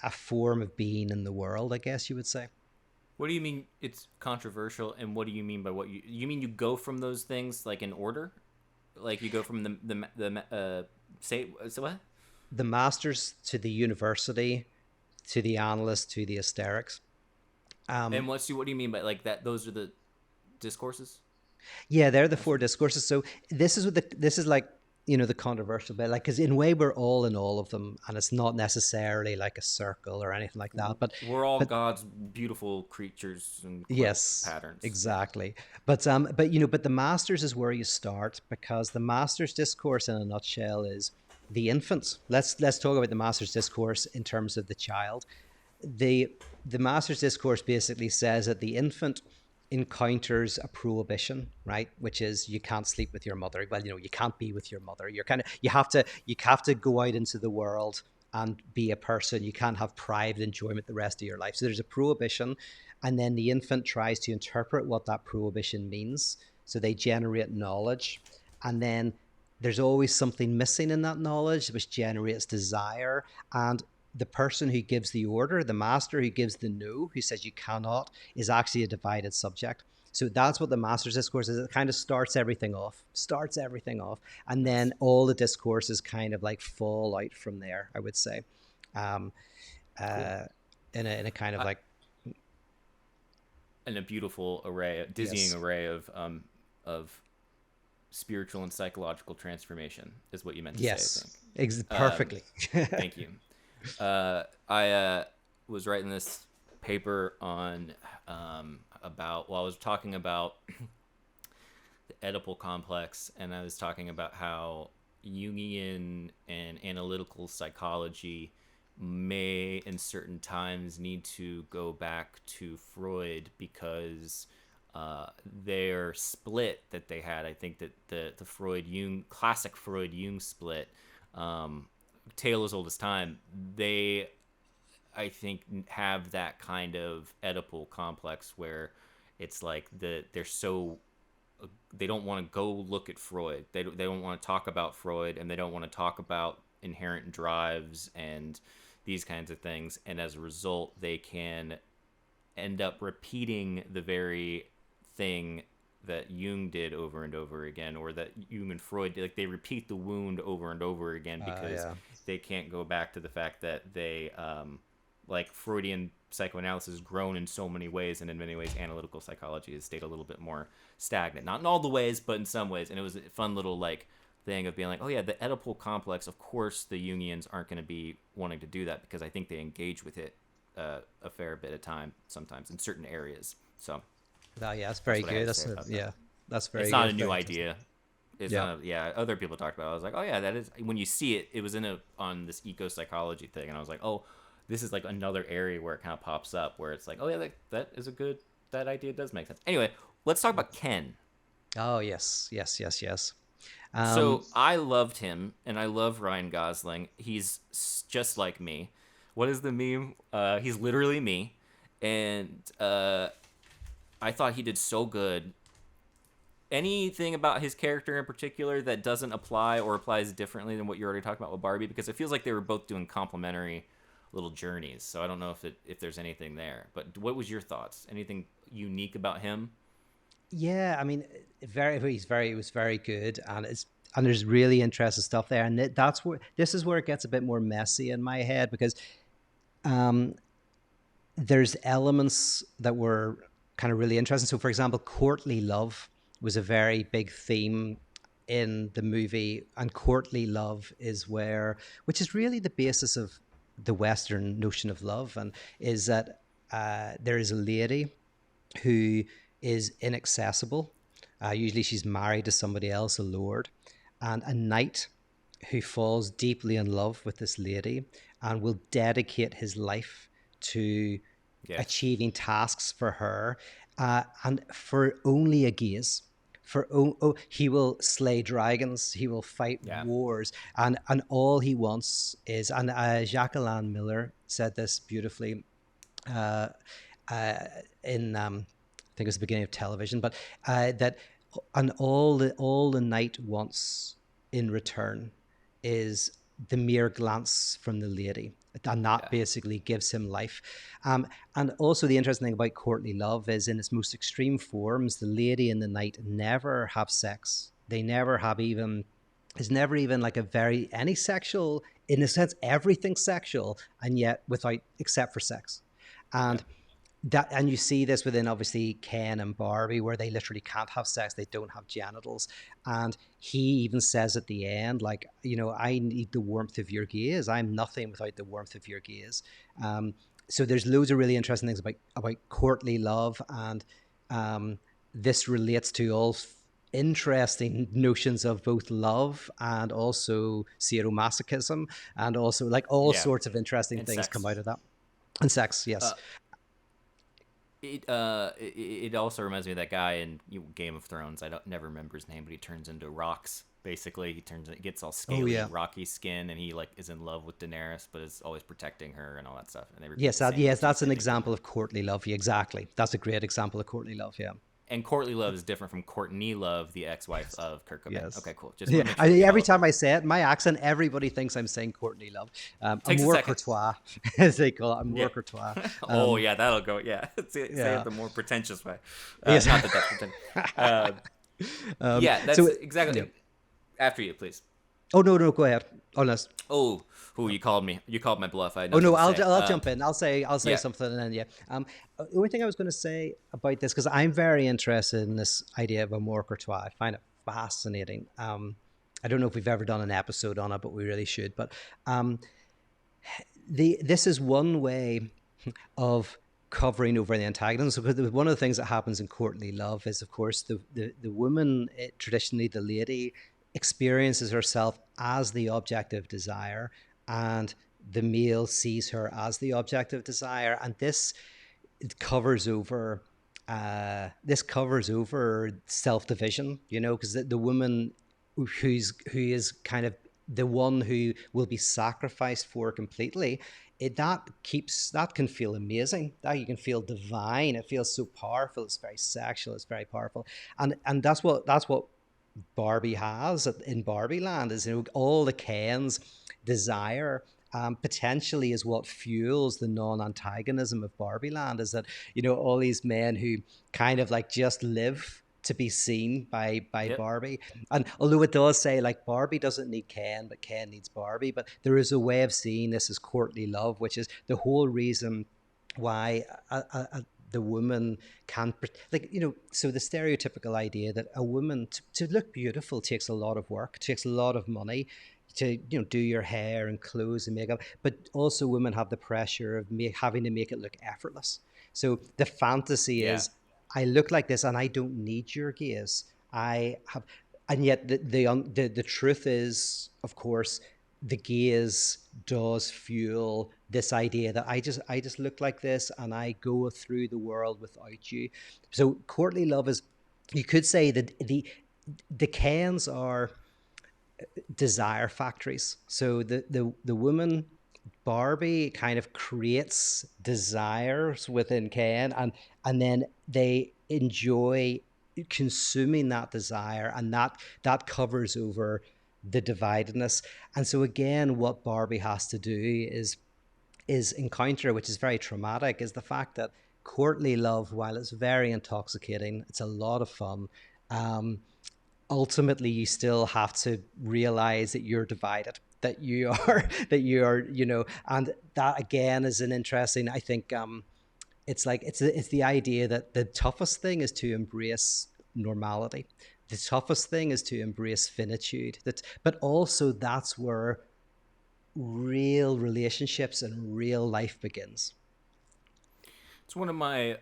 a form of being in the world, I guess you would say. What do you mean it's controversial, and what do you mean by what you mean? You go from those things like in order, like you go from what? The masters to the university, to the analyst, to the hysterics. And what do you mean by like that? Those are the discourses. Yeah, they're the four discourses. So this is like the controversial bit, like, because in a way we're all in all of them, and it's not necessarily like a circle or anything like that. But we're all God's beautiful creatures and patterns. Exactly. But the masters is where you start, because the masters discourse in a nutshell is the infant. Let's talk about the masters discourse in terms of the child. The masters discourse basically says that the infant encounters a prohibition, right? Which is you can't sleep with your mother. Well, you can't be with your mother. You have to go out into the world and be a person. You can't have private enjoyment the rest of your life. So there's a prohibition, and then the infant tries to interpret what that prohibition means. So they generate knowledge, and then there's always something missing in that knowledge, which generates desire. And the person who gives the order, the master who gives the no, who says you cannot, is actually a divided subject. So that's what the master's discourse is. It kind of starts everything off, and then all the discourses kind of like fall out from there, I would say, cool. in a kind of like in a beautiful array, dizzying array of spiritual and psychological transformation is what you meant to say, I think. Um, Perfectly. Thank you. I was writing this paper on about, well, I was talking about the Oedipal complex, and I was talking about how Jungian and analytical psychology may, in certain times, need to go back to Freud because their split that they had, I think that the Freud Jung, classic Freud Jung split, tale as old as time, they, I think, have that kind of Oedipal complex where it's like they're so, they don't want to go look at Freud. They don't want to talk about Freud, and they don't want to talk about inherent drives and these kinds of things. And as a result, they can end up repeating the very thing that Jung did over and over again, or that Jung and Freud did. Like, they repeat the wound over and over again because Yeah. they can't go back to the fact that they, like, Freudian psychoanalysis has grown in so many ways, and in many ways analytical psychology has stayed a little bit more stagnant. Not in all the ways, but in some ways. And it was a fun little, like, thing of being like, oh yeah, the Oedipal complex, of course the Jungians aren't going to be wanting to do that, because I think they engage with it a fair bit of time sometimes in certain areas. So Yeah, that's that's very what I had good. to say about that. Yeah, that's very It's good. not a It's new very interesting. idea. It's Yeah. not. Yeah, other people talked about it. I was like, oh yeah, that is. When you see it, it was in a on this eco psychology thing, and I was like, oh, this is like another area where it kind of pops up, where it's like, oh yeah, that is a good. That idea does make sense. Anyway, let's talk about Ken. Oh yes, yes, yes, yes. So I loved him, and I love Ryan Gosling. He's just like me. What is the meme? He's literally me, and I thought he did so good. Anything about his character in particular that doesn't apply or applies differently than what you already talked about with Barbie? Because it feels like they were both doing complementary little journeys. So I don't know if there's anything there. But what was your thoughts? Anything unique about him? Yeah, I mean, it was very good, and there's really interesting stuff there, and that's where this is where it gets a bit more messy in my head because um, there's elements that were kind of really interesting. So, for example, courtly love was a very big theme in the movie, and courtly love is where, which is really the basis of the Western notion of love, and is that there is a lady who is inaccessible. Usually, she's married to somebody else, a lord, and a knight who falls deeply in love with this lady and will dedicate his life to Yes. achieving tasks for her, and for only a gaze. He will slay dragons, he will fight Yeah. wars, and all he wants is. And Jacques-Alain Miller said this beautifully uh, uh, in I think it was the beginning of television, but that and all the knight wants in return is the mere glance from the lady, and that Yeah. basically gives him life. And also the interesting thing about courtly love is in its most extreme forms, the lady and the knight never have sex. They never have even. It's never even like a very any sexual in a sense. Everything's sexual, and yet without except for sex. Yeah. And and you see this within obviously Ken and Barbie, where they literally can't have sex, they don't have genitals, and he even says at the end, like, I need the warmth of your gaze. I'm nothing without the warmth of your gaze. So there's loads of really interesting things about courtly love, and this relates to all interesting notions of both love and also sadomasochism, and also like all Yeah. sorts of interesting And things come sex. out of that. And sex, Uh, yes. it also reminds me of that guy in Game of Thrones. I don't never remember his name, but he turns into rocks. Basically, he gets all Oh scaly, yeah. rocky skin, and he like is in love with Daenerys, but is always protecting her and all that stuff. And they repeat Yes, the same yes, motif that's an thing again and example again. of courtly love. Yeah, exactly. That's a great example of courtly love. Yeah. And Courtly Love is different from Courtney Love, the ex-wife Yes. of Kurt Cobain. Yes. Okay, cool. Just want Yeah. to make sure we Every follow time through. I say it, my accent, everybody thinks I'm saying courtly love. Takes a Amour second. courtois, as they call it. Amour Yeah. courtois. Oh Um, yeah, that'll go. Yeah, say it yeah. the more pretentious way. Yes. Not that that's pretentious. Uh, yeah, that's so, yeah. exactly. After you, please. Oh no, no, go ahead. Honest. Oh, who you called me? You called my bluff. I had Oh nothing no, to say. I'll jump in. I'll say Yeah, something, and then yeah. The only thing I was going to say about this, because I'm very interested in this idea of amour courtois. I find it fascinating. I don't know if we've ever done an episode on it, but we really should. But um, this is one way of covering over the antagonism. Because one of the things that happens in courtly love is, of course, the woman, traditionally the lady, experiences herself as the object of desire, and the male sees her as the object of desire, and covers over this covers over self-division, because the woman who is kind of the one who will be sacrificed for completely, that can feel amazing, that you can feel divine, it feels so powerful, it's very sexual, it's very powerful. And that's what Barbie has in Barbie Land, is, all the Ken's desire potentially is what fuels the non-antagonism of Barbie Land, is that, all these men who kind of like just live to be seen by Yep. Barbie. And although it does say like Barbie doesn't need Ken, but Ken needs Barbie, but there is a way of seeing this as courtly love, which is the whole reason why the woman can't, like, so the stereotypical idea that a woman to look beautiful takes a lot of work, takes a lot of money to, do your hair and clothes and makeup, but also women have the pressure of having to make it look effortless. So the fantasy Yeah. is, I look like this and I don't need your gaze. I have, and yet the truth is, of course, the gaze does fuel this idea that I just look like this and I go through the world without you. So courtly love is, you could say that the Kens are desire factories. So the woman Barbie kind of creates desires within Ken, and then they enjoy consuming that desire, and that covers over the dividedness. And so again, what Barbie has to do is encounter, which is very traumatic, is the fact that courtly love, while it's very intoxicating, it's a lot of fun. Um, Ultimately you still have to realize that you're divided, that you are that you are, and that again is an interesting, I think, it's like it's the idea that the toughest thing is to embrace normality, the toughest thing is to embrace finitude, but also that's where real relationships and real life begins. It's one of my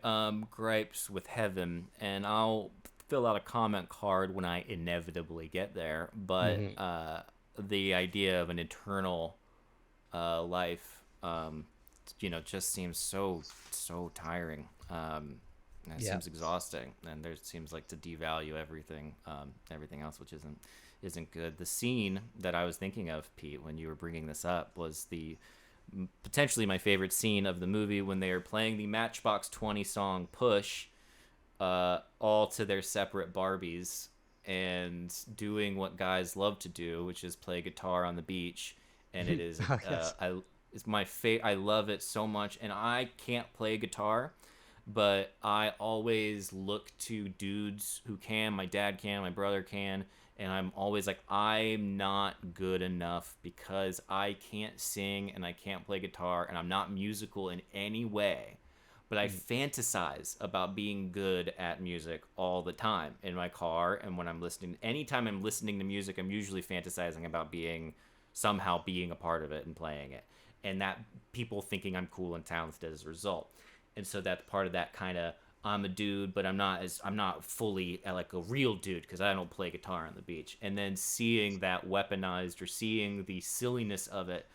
gripes with heaven, and I'll fill out a comment card when I inevitably get there. But Mm-hmm. the idea of an eternal life, just seems so tiring. And it Yeah. seems exhausting, and there seems like to devalue everything else, which isn't good. The scene that I was thinking of, Pete, when you were bringing this up, was the potentially my favorite scene of the movie when they are playing the Matchbox 20 song "Push," all to their separate Barbies, and doing what guys love to do, which is play guitar on the beach. And it is Oh, yes. it's my I love it so much, and I can't play guitar, but I always look to dudes who can. My dad can, my brother can, and I'm always like, I'm not good enough because I can't sing and I can't play guitar and I'm not musical in any way. But I Mm. fantasize about being good at music all the time in my car, and when I'm listening. Anytime I'm listening to music, I'm usually fantasizing about somehow being a part of it and playing it, and that people thinking I'm cool and talented as a result. And so that's part of that kind of, I'm a dude, but I'm not fully like a real dude because I don't play guitar on the beach. And then seeing that weaponized, or seeing the silliness of it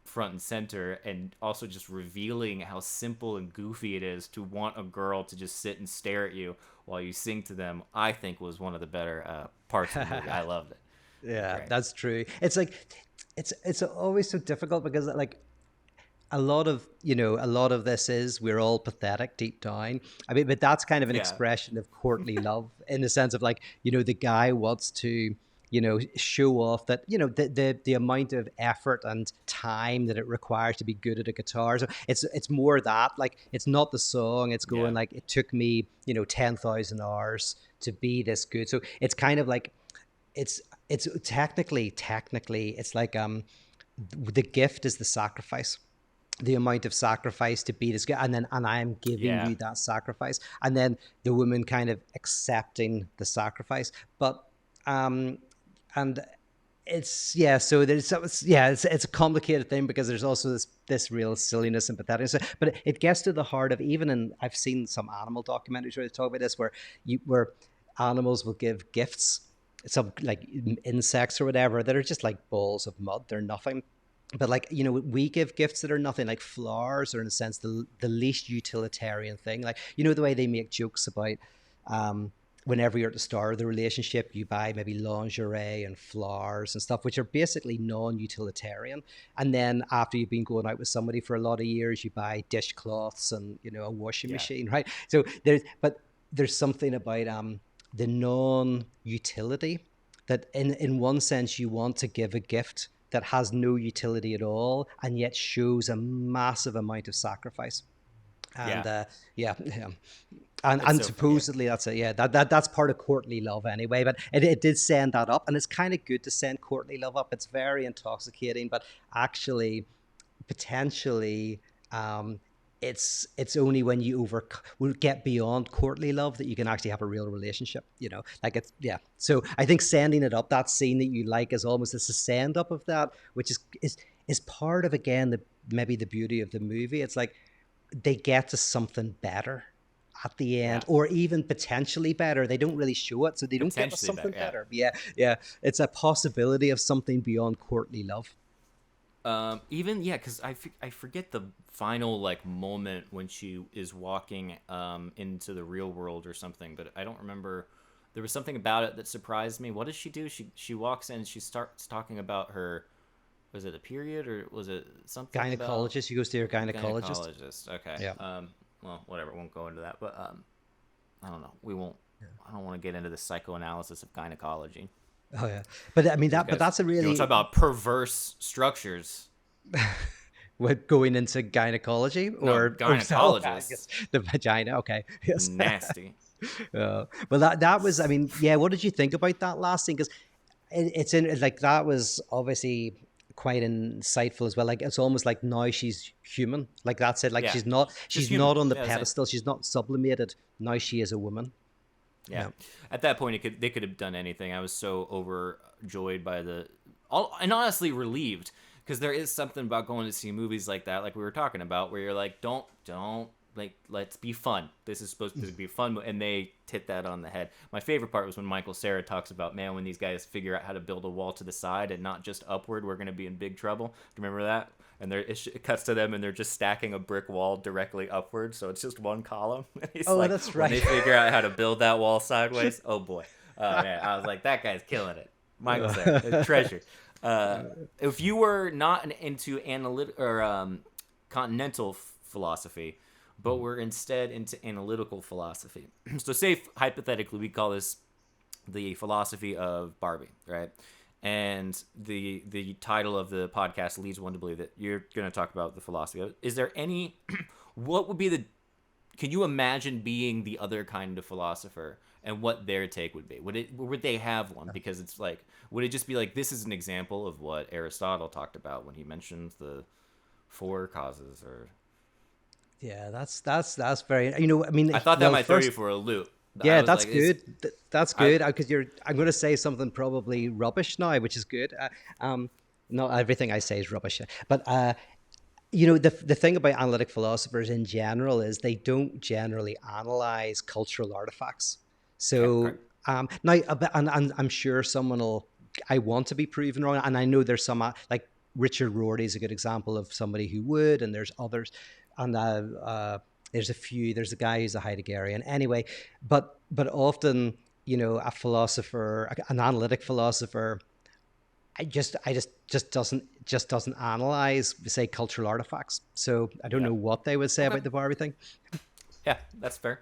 front and center, and also just revealing how simple and goofy it is to want a girl to just sit and stare at you while you sing to them, I think was one of the better parts of the movie. I loved it. It was Yeah, great. that's true. It's like it's always so difficult because, like, a lot of this is, we're all pathetic deep down. I mean, but that's kind of an Yeah. expression of courtly love, in the sense of, like, the guy wants to, show off that, the amount of effort and time that it requires to be good at a guitar. So it's more that, like, it's not the song, it's going Yeah. like, it took me, 10,000 hours to be this good. So it's kind of like, it's it's technically it's like, the gift is the sacrifice, the amount of sacrifice to be this guy, and I'm giving Yeah. you that sacrifice, and then the woman kind of accepting the sacrifice. But um and it's so it's a complicated thing because there's also this real silliness and pathetic. But it gets to the heart of, even in, I've seen some animal documentaries where they talk about this, where animals will give gifts, some like insects or whatever, that are just like balls of mud. They're nothing. But like, we give gifts that are nothing, like flowers are in a sense the least utilitarian thing. Like, the way they make jokes about whenever you're at the start of the relationship, you buy maybe lingerie and flowers and stuff, which are basically non-utilitarian. And then after you've been going out with somebody for a lot of years, you buy dishcloths and, a washing machine, right? So there's something about the non-utility that in one sense you want to give a gift that has no utility at all and yet shows a massive amount of sacrifice. And and so supposedly that's it. Yeah, that's part of courtly love anyway. But it did send that up, and it's kind of good to send courtly love up. It's very intoxicating, but actually, potentially, it's only when you get beyond courtly love that you can actually have a real relationship. So I think sending it up, that scene that you like, is almost a send up of that, which is part of, again, maybe the beauty of the movie. It's like they get to something better at the end, or even potentially better. They don't really show it, so they don't get to something better. Yeah. It's a possibility of something beyond courtly love. Because I forget the final like moment when she is walking into the real world or something, but I don't remember. There was something about it that surprised me. What does she do? She walks in and she starts talking about her. Was it a period or was it something? Gynecologist. She goes to her gynecologist. Gynecologist. Okay. Yeah. Well, whatever. Won't go into that, but I don't know. We won't. I don't want to get into the psychoanalysis of gynecology. Oh yeah, but I mean but that's a really. You talk about perverse structures. What, going into gynecology or gynecologist? The vagina. Okay. Yes. Nasty. But that was. I mean, yeah. What did you think about that last thing? Because it's in like that was obviously quite insightful as well. Like it's almost like now she's human. Like that's it. Like she's not on the pedestal. She's not sublimated. Now she is a woman. Yeah. At that point, they could have done anything. I was so overjoyed by and honestly relieved, because there is something about going to see movies like that, like we were talking about, where you're like, don't like, let's be fun. This is supposed to be fun, and they hit that on the head. My favorite part was when Michael Cera talks about, man, when these guys figure out how to build a wall to the side and not just upward, we're going to be in big trouble. Do you remember that? And it cuts to them, and they're just stacking a brick wall directly upward, so it's just one column. That's right. When they figure out how to build that wall sideways, oh boy. Oh man, I was like, that guy's killing it. Michael Cera, treasure. If you were not into analytic or continental philosophy, but we're instead into analytical philosophy. So say, hypothetically, we call this the philosophy of Barbie, right? And the title of the podcast leads one to believe that you're going to talk about the philosophy. Is there any, what would be can you imagine being the other kind of philosopher and what their take would be? Would they have one? Because it's like, would it just be like, this is an example of what Aristotle talked about when he mentions the four causes? Or yeah, that's very, I mean, I thought that might throw you for a loop. Yeah, that's like, good. That's good, because I'm going to say something probably rubbish now, which is good. Not everything I say is rubbish, but the thing about analytic philosophers in general is they don't generally analyze cultural artifacts. So now, and I'm sure I want to be proven wrong, and I know there's some like Richard Rorty is a good example of somebody who would, and there's others, and there's a few. There's a guy who's a Heideggerian. Anyway, but often, a philosopher, an analytic philosopher, just doesn't analyze, say, cultural artifacts. So I don't know what they would say about the Barbie thing. Yeah, that's fair.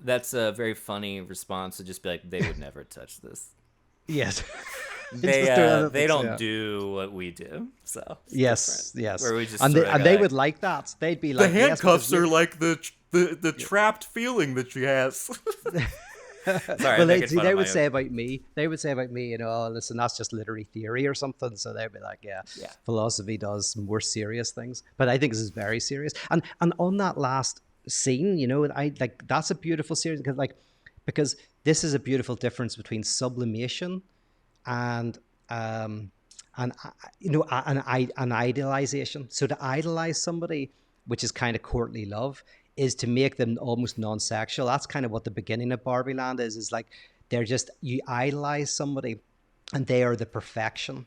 That's a very funny response to just be like, they would never touch this. Yes. They don't do what we do, so yes. Where we just and they would like that. They'd be like, the handcuffs are like the trapped feeling that she has. Sorry, they would say about me. They would say about me, listen, that's just literary theory or something. So they'd be like, yeah. Philosophy does more serious things, but I think this is very serious. And on that last scene, I like that's a beautiful series because this is a beautiful difference between sublimation and and an idealization. So to idolize somebody, which is kind of courtly love, is to make them almost non-sexual. That's kind of what the beginning of Barbie Land is like they're just, you idolize somebody and they are the perfection.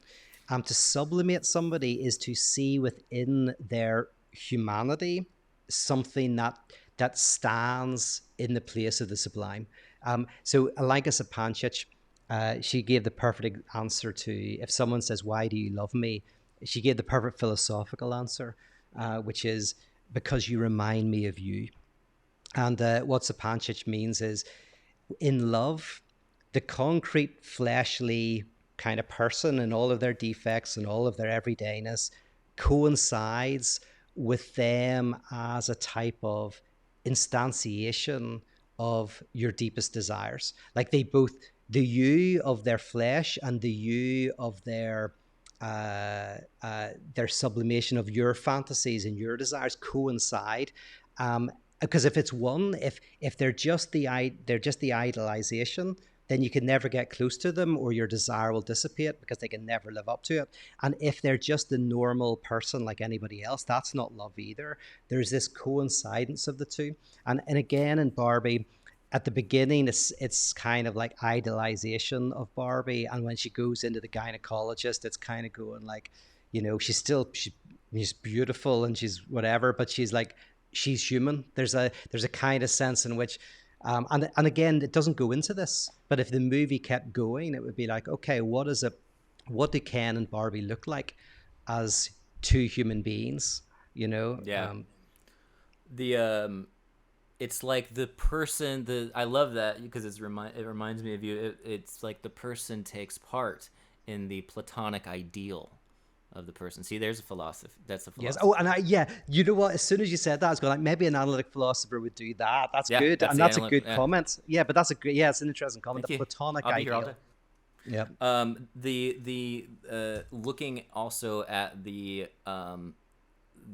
To sublimate somebody is to see within their humanity something that stands in the place of the sublime. So Alenka Sapancic, she gave the perfect answer to, if someone says, "Why do you love me?" She gave the perfect philosophical answer, which is, "Because you remind me of you." And what Sapancic means is, in love, the concrete, fleshly kind of person and all of their defects and all of their everydayness coincides with them as a type of instantiation of your deepest desires. Like they both, the you of their flesh and the you of their sublimation of your fantasies and your desires coincide. Because if it's one, if they're just the idolization, then you can never get close to them, or your desire will dissipate because they can never live up to it. And if they're just a normal person like anybody else, that's not love either. There's this coincidence of the two. And again, in Barbie, at the beginning, it's kind of like idolization of Barbie. And when she goes into the gynecologist, it's kind of going like, she's beautiful and she's whatever, but she's like, she's human. There's a kind of sense in which, and again, it doesn't go into this, but if the movie kept going, it would be like, okay, what do Ken and Barbie look like as two human beings? Yeah. It's like the person. I love that because it reminds me of you. It's like the person takes part in the Platonic ideal of the person. See, there's a philosophy. That's a philosophy. Yes. Oh, and you know what? As soon as you said that, I was going like, maybe an analytic philosopher would do that. That's good, and that's a good comment. Yeah, but that's it's an interesting comment. Thank the Platonic I'll ideal. Be here all day. Yeah. The looking also at the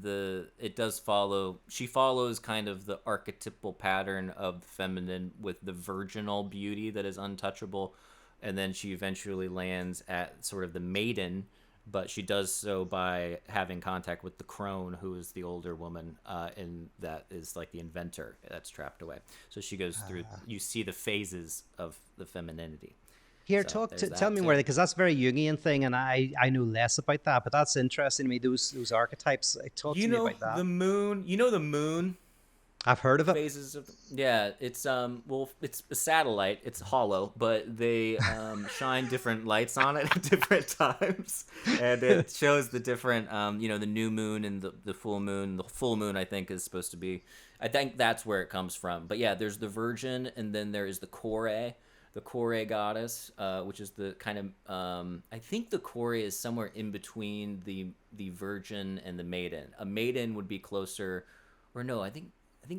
it does follow. She follows kind of the archetypal pattern of the feminine with the virginal beauty that is untouchable, and then she eventually lands at sort of the maiden. But she does so by having contact with the crone, who is the older woman, and that is like the inventor that's trapped away. So she goes through. You see the phases of the femininity. Here, tell me more, because that's a very Jungian thing, and I know less about that. But that's interesting to me. Those archetypes. Talk to me about that. The moon. You know the moon. I've heard of it. Phases of it's it's a satellite. It's hollow, but they shine different lights on it at different times, and it shows the different the new moon and the full moon. The full moon, I think, is supposed to be. I think that's where it comes from. But yeah, there's the Virgin, and then there is the Kore goddess, which is the kind of I think the Kore is somewhere in between the Virgin and the Maiden. A Maiden would be closer, or no, I think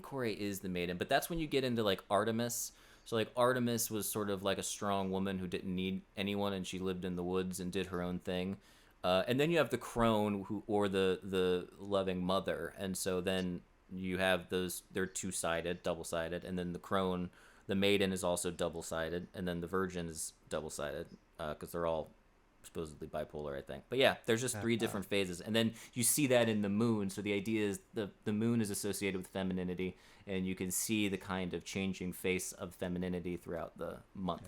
Kore is the maiden, but that's when you get into like Artemis. So like Artemis was sort of like a strong woman who didn't need anyone, and she lived in the woods and did her own thing. And then you have the crone, or the loving mother, and so then you have those. They're two-sided, double-sided, and then the crone, the maiden, is also double-sided, and then the virgin is double-sided because they're all supposedly bipolar, I think. But yeah, there's just three different phases, and then you see that in the moon. So the idea is the moon is associated with femininity, and you can see the kind of changing face of femininity throughout the month.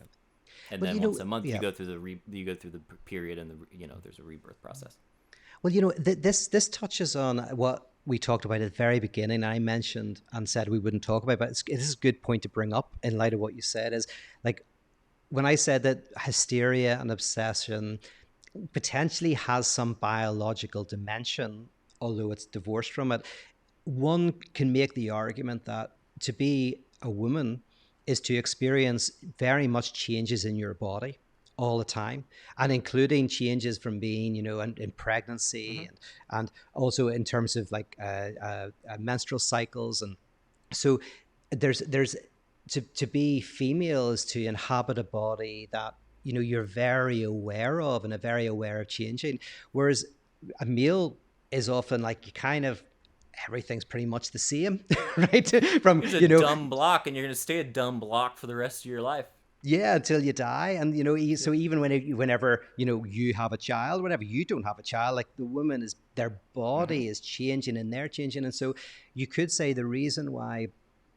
And then once a month, you go through the period, and there's a rebirth process. Well, this touches on what we talked about at the very beginning. I mentioned and said we wouldn't talk about, but this is a good point to bring up in light of what you said. Is like, when I said that hysteria and obsession potentially has some biological dimension, although it's divorced from it, one can make the argument that to be a woman is to experience very much changes in your body all the time, and including changes from being, in pregnancy, and also in terms of like menstrual cycles. And so there's to be female is to inhabit a body that you're very aware of and are very aware of changing, whereas a male is often like you kind of everything's pretty much the same, right? From a dumb block, and you're gonna stay a dumb block for the rest of your life. Yeah, until you die. And, so even whenever, you have a child, whenever you don't have a child, like the woman is, their Mm-hmm. body is changing and they're changing. And so you could say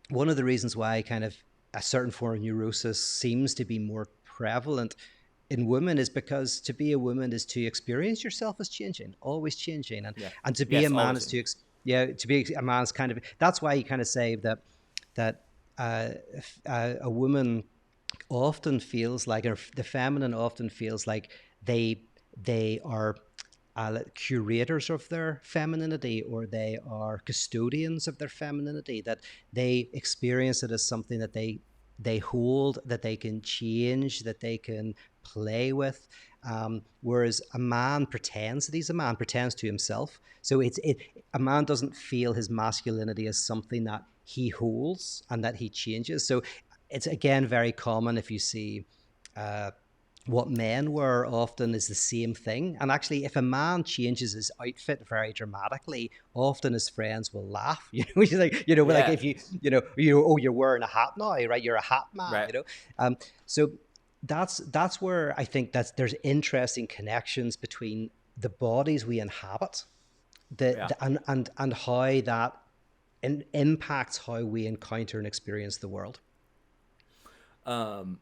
one of the reasons why kind of a certain form of neurosis seems to be more prevalent in women is because to be a woman is to experience yourself as changing, always changing. And, Yeah. and to be a Yes, man always. is to be a man is kind of, that's why you kind of say that a woman often feels like, or the feminine often feels like they are curators of their femininity, or they are custodians of their femininity, that they experience it as something that they hold, that they can change, that they can play with. Whereas a man pretends that he's a man, pretends to himself. So a man doesn't feel his masculinity as something that he holds and that he changes. So it's again very common if you see uh, what men wear often is the same thing. And actually, if a man changes his outfit very dramatically, often his friends will laugh. He's like, like Yeah. if you're wearing a hat now, right? You're a hat man, Right. So that's where I think that there's interesting connections between the bodies we inhabit, Yeah. and how that impacts how we encounter and experience the world. Um.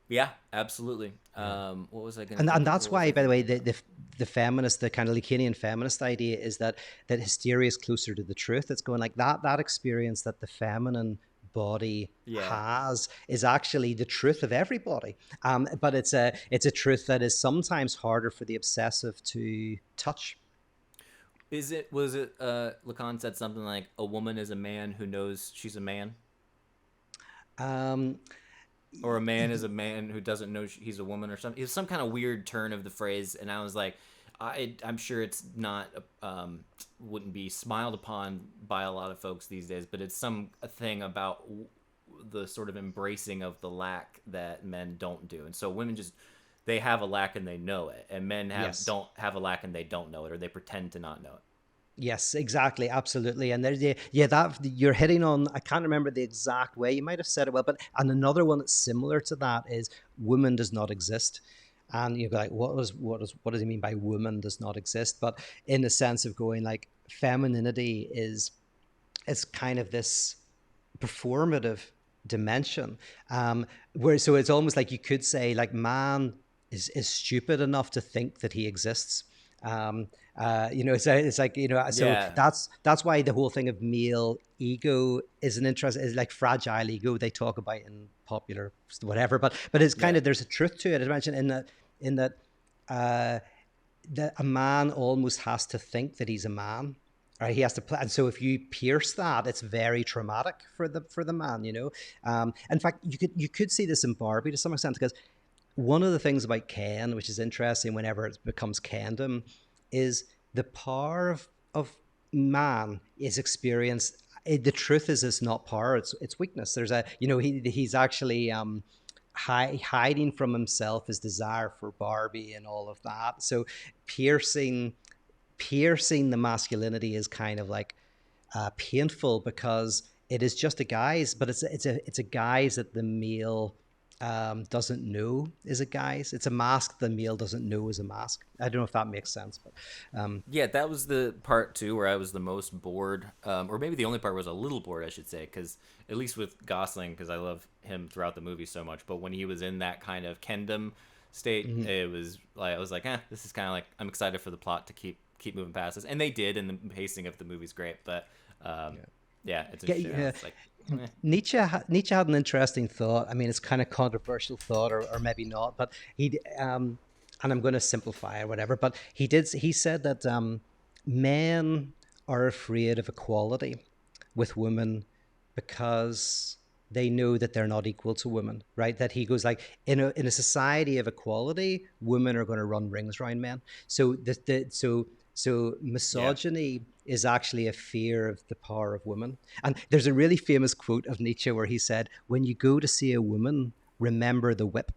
Yeah. Absolutely. Yeah. What was I gonna And think? that's What was I why, by the way, thinking? the feminist, the kind of Lacanian feminist idea is that hysteria is closer to the truth. It's going like that experience that the feminine body Yeah. has is actually the truth of everybody. But it's a truth that is sometimes harder for the obsessive to touch. Is it? Was it? Lacan said something like, "A woman is a man who knows she's a man," Um, or "A man is a man who doesn't know he's a woman," or something. It's some kind of weird turn of the phrase, and I was like, I'm sure it's not, wouldn't be smiled upon by a lot of folks these days, but it's some thing about the sort of embracing of the lack that men don't do, and so women just they have a lack and they know it, and men yes. don't have a lack and they don't know it, or they pretend to not know it. Yes, exactly, absolutely, and there's that you're hitting on. I can't remember the exact way you might have said it well, but and another one that's similar to that is woman does not exist, and you're like, what does he mean by woman does not exist? But in the sense of going like femininity is kind of this performative dimension, where so it's almost like you could say like man is stupid enough to think that he exists. um it's like, so Yeah. that's why the whole thing of male ego is an interest, is like fragile ego they talk about in popular whatever, but it's kind Yeah. of, there's a truth to it. I mentioned in that uh that a man almost has to think that he's a man, or he has to play. And so if you pierce that, it's very traumatic for the man. In fact, you could see this in Barbie to some extent, because one of the things about Ken, which is interesting whenever it becomes Kendom, is the power of man is experienced. The truth is, it's not power; it's weakness. There's he's actually hiding from himself his desire for Barbie and all of that. So piercing piercing the masculinity is kind of like painful, because it is just a guise, but it's a guise that the male doesn't know is a guise. It's a mask the male doesn't know is a mask. I don't know if that makes sense, but Yeah, that was the part too where I was the most bored, or maybe the only part was a little bored, I should say, because at least with Gosling, because I love him throughout the movie so much. But when he was in that kind of Kendom state, mhm. it was like I was like, this is kind of like I'm excited for the plot to keep moving past this, and they did, and the pacing of the movie's great. But yeah, it's interesting. I Yeah, was like, Nietzsche had an interesting thought. I mean, it's kind of controversial thought, or maybe not, but and I'm going to simplify or whatever. But he said that men are afraid of equality with women because they know that they're not equal to women, right? That he goes like, in a society of equality, women are going to run rings around men. So so yeah, misogyny is actually a fear of the power of women. And there's a really famous quote of Nietzsche where he said, "When you go to see a woman, remember the whip."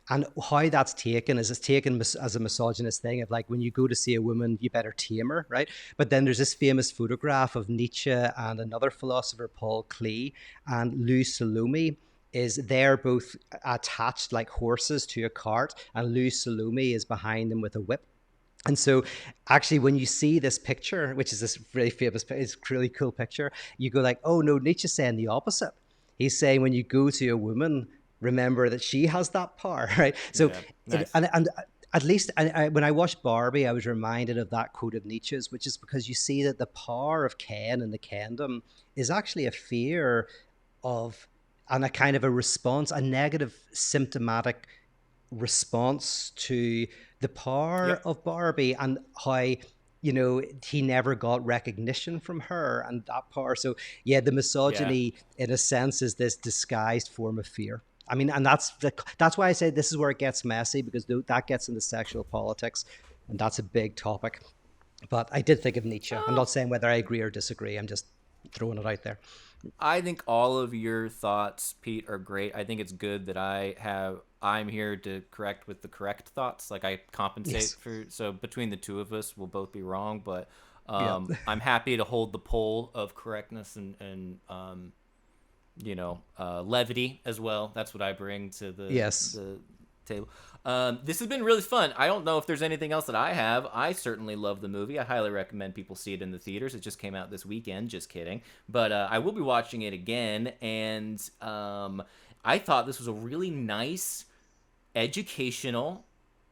And how that's taken is it's taken as a misogynist thing of like, when you go to see a woman, you better tame her, right? But then there's this famous photograph of Nietzsche and another philosopher, Paul Klee, and Lou Salome is they're both attached like horses to a cart, and Lou Salome is behind them with a whip. And so actually when you see this picture, which is this really famous, it's a really cool picture, you go like, oh no, Nietzsche's saying the opposite. He's saying when you go to a woman, remember that she has that power, right? So, Yeah, nice. and at least when I watched Barbie, I was reminded of that quote of Nietzsche's, which is because you see that the power of Ken and the Kendom is actually a fear of, and a kind of a response, a negative symptomatic response to the power Yep. of Barbie, and how, you know, he never got recognition from her and that power. So yeah, the Yeah. misogyny in a sense is this disguised form of fear. I mean, and that's why I say this is where it gets messy, because that gets into sexual politics, and that's a big topic. But I did think of Nietzsche. I'm not saying whether I agree or disagree. I'm just throwing it out there. I think all of your thoughts, Pete, are great. I think it's good that I'm here to correct with the correct thoughts. Like I compensate Yes. for, so between the two of us, we'll both be wrong, but Yeah. I'm happy to hold the pole of correctness and levity as well. That's what I bring to Yes. the table. This has been really fun. I don't know if there's anything else that I have. I certainly love the movie. I highly recommend people see it in the theaters. It just came out this weekend. Just kidding. But I will be watching it again. And I thought this was a really nice, educational,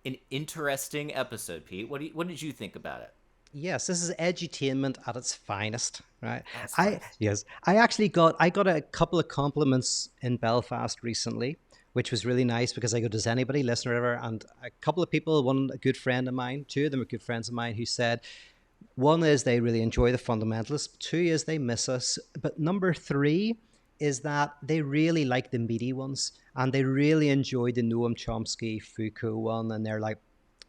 and interesting episode, Pete. What did you think about it? Yes, this is edutainment at its finest, right? That's I finest. yes, I got a couple of compliments in Belfast recently, which was really nice, because I go, does anybody listen or whatever? And a couple of people, one a good friend of mine, two of them are good friends of mine, who said, one is they really enjoy the fundamentalists, two is they miss us, but number three is that they really like the meaty ones, and they really enjoy the Noam Chomsky Foucault one, and they're like,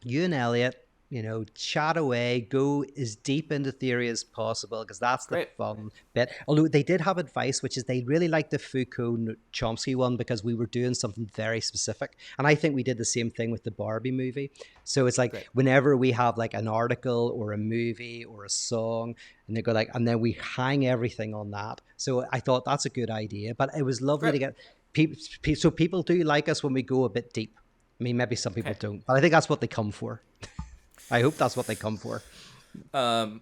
you and Elliot, you know, chat away, go as deep into theory as possible, because that's the Great. fun bit. Although they did have advice, which is they really liked the Foucault Chomsky one, because we were doing something very specific. And I think we did the same thing with the Barbie movie. So it's like Great. whenever we have like an article or a movie or a song, and they go like, and then we hang everything on that. So I thought that's a good idea. But it was lovely Great. to get people. So people do like us when we go a bit deep. I mean, maybe some people Okay. don't, but I think that's what they come for. I hope that's what they come for. Um,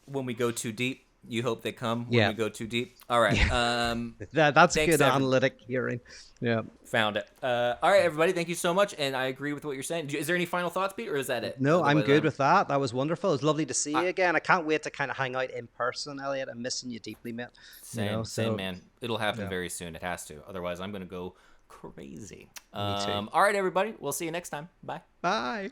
when we go too deep, you hope they come when Yeah. we go too deep. All right. Yeah. That's a Thanks, good analytic hearing. Yeah. Found it. All right, everybody. Thank you so much, and I agree with what you're saying. Is there any final thoughts, Pete, or is that it? No, I'm Otherwise, good with that. That was wonderful. It was lovely to see I, you again. I can't wait to kind of hang out in person, Elliot. I'm missing you deeply, mate. You know, same, so man. It'll happen yeah, very soon. It has to. Otherwise, I'm gonna go crazy. me too. All right, everybody. We'll see you next time. Bye. Bye.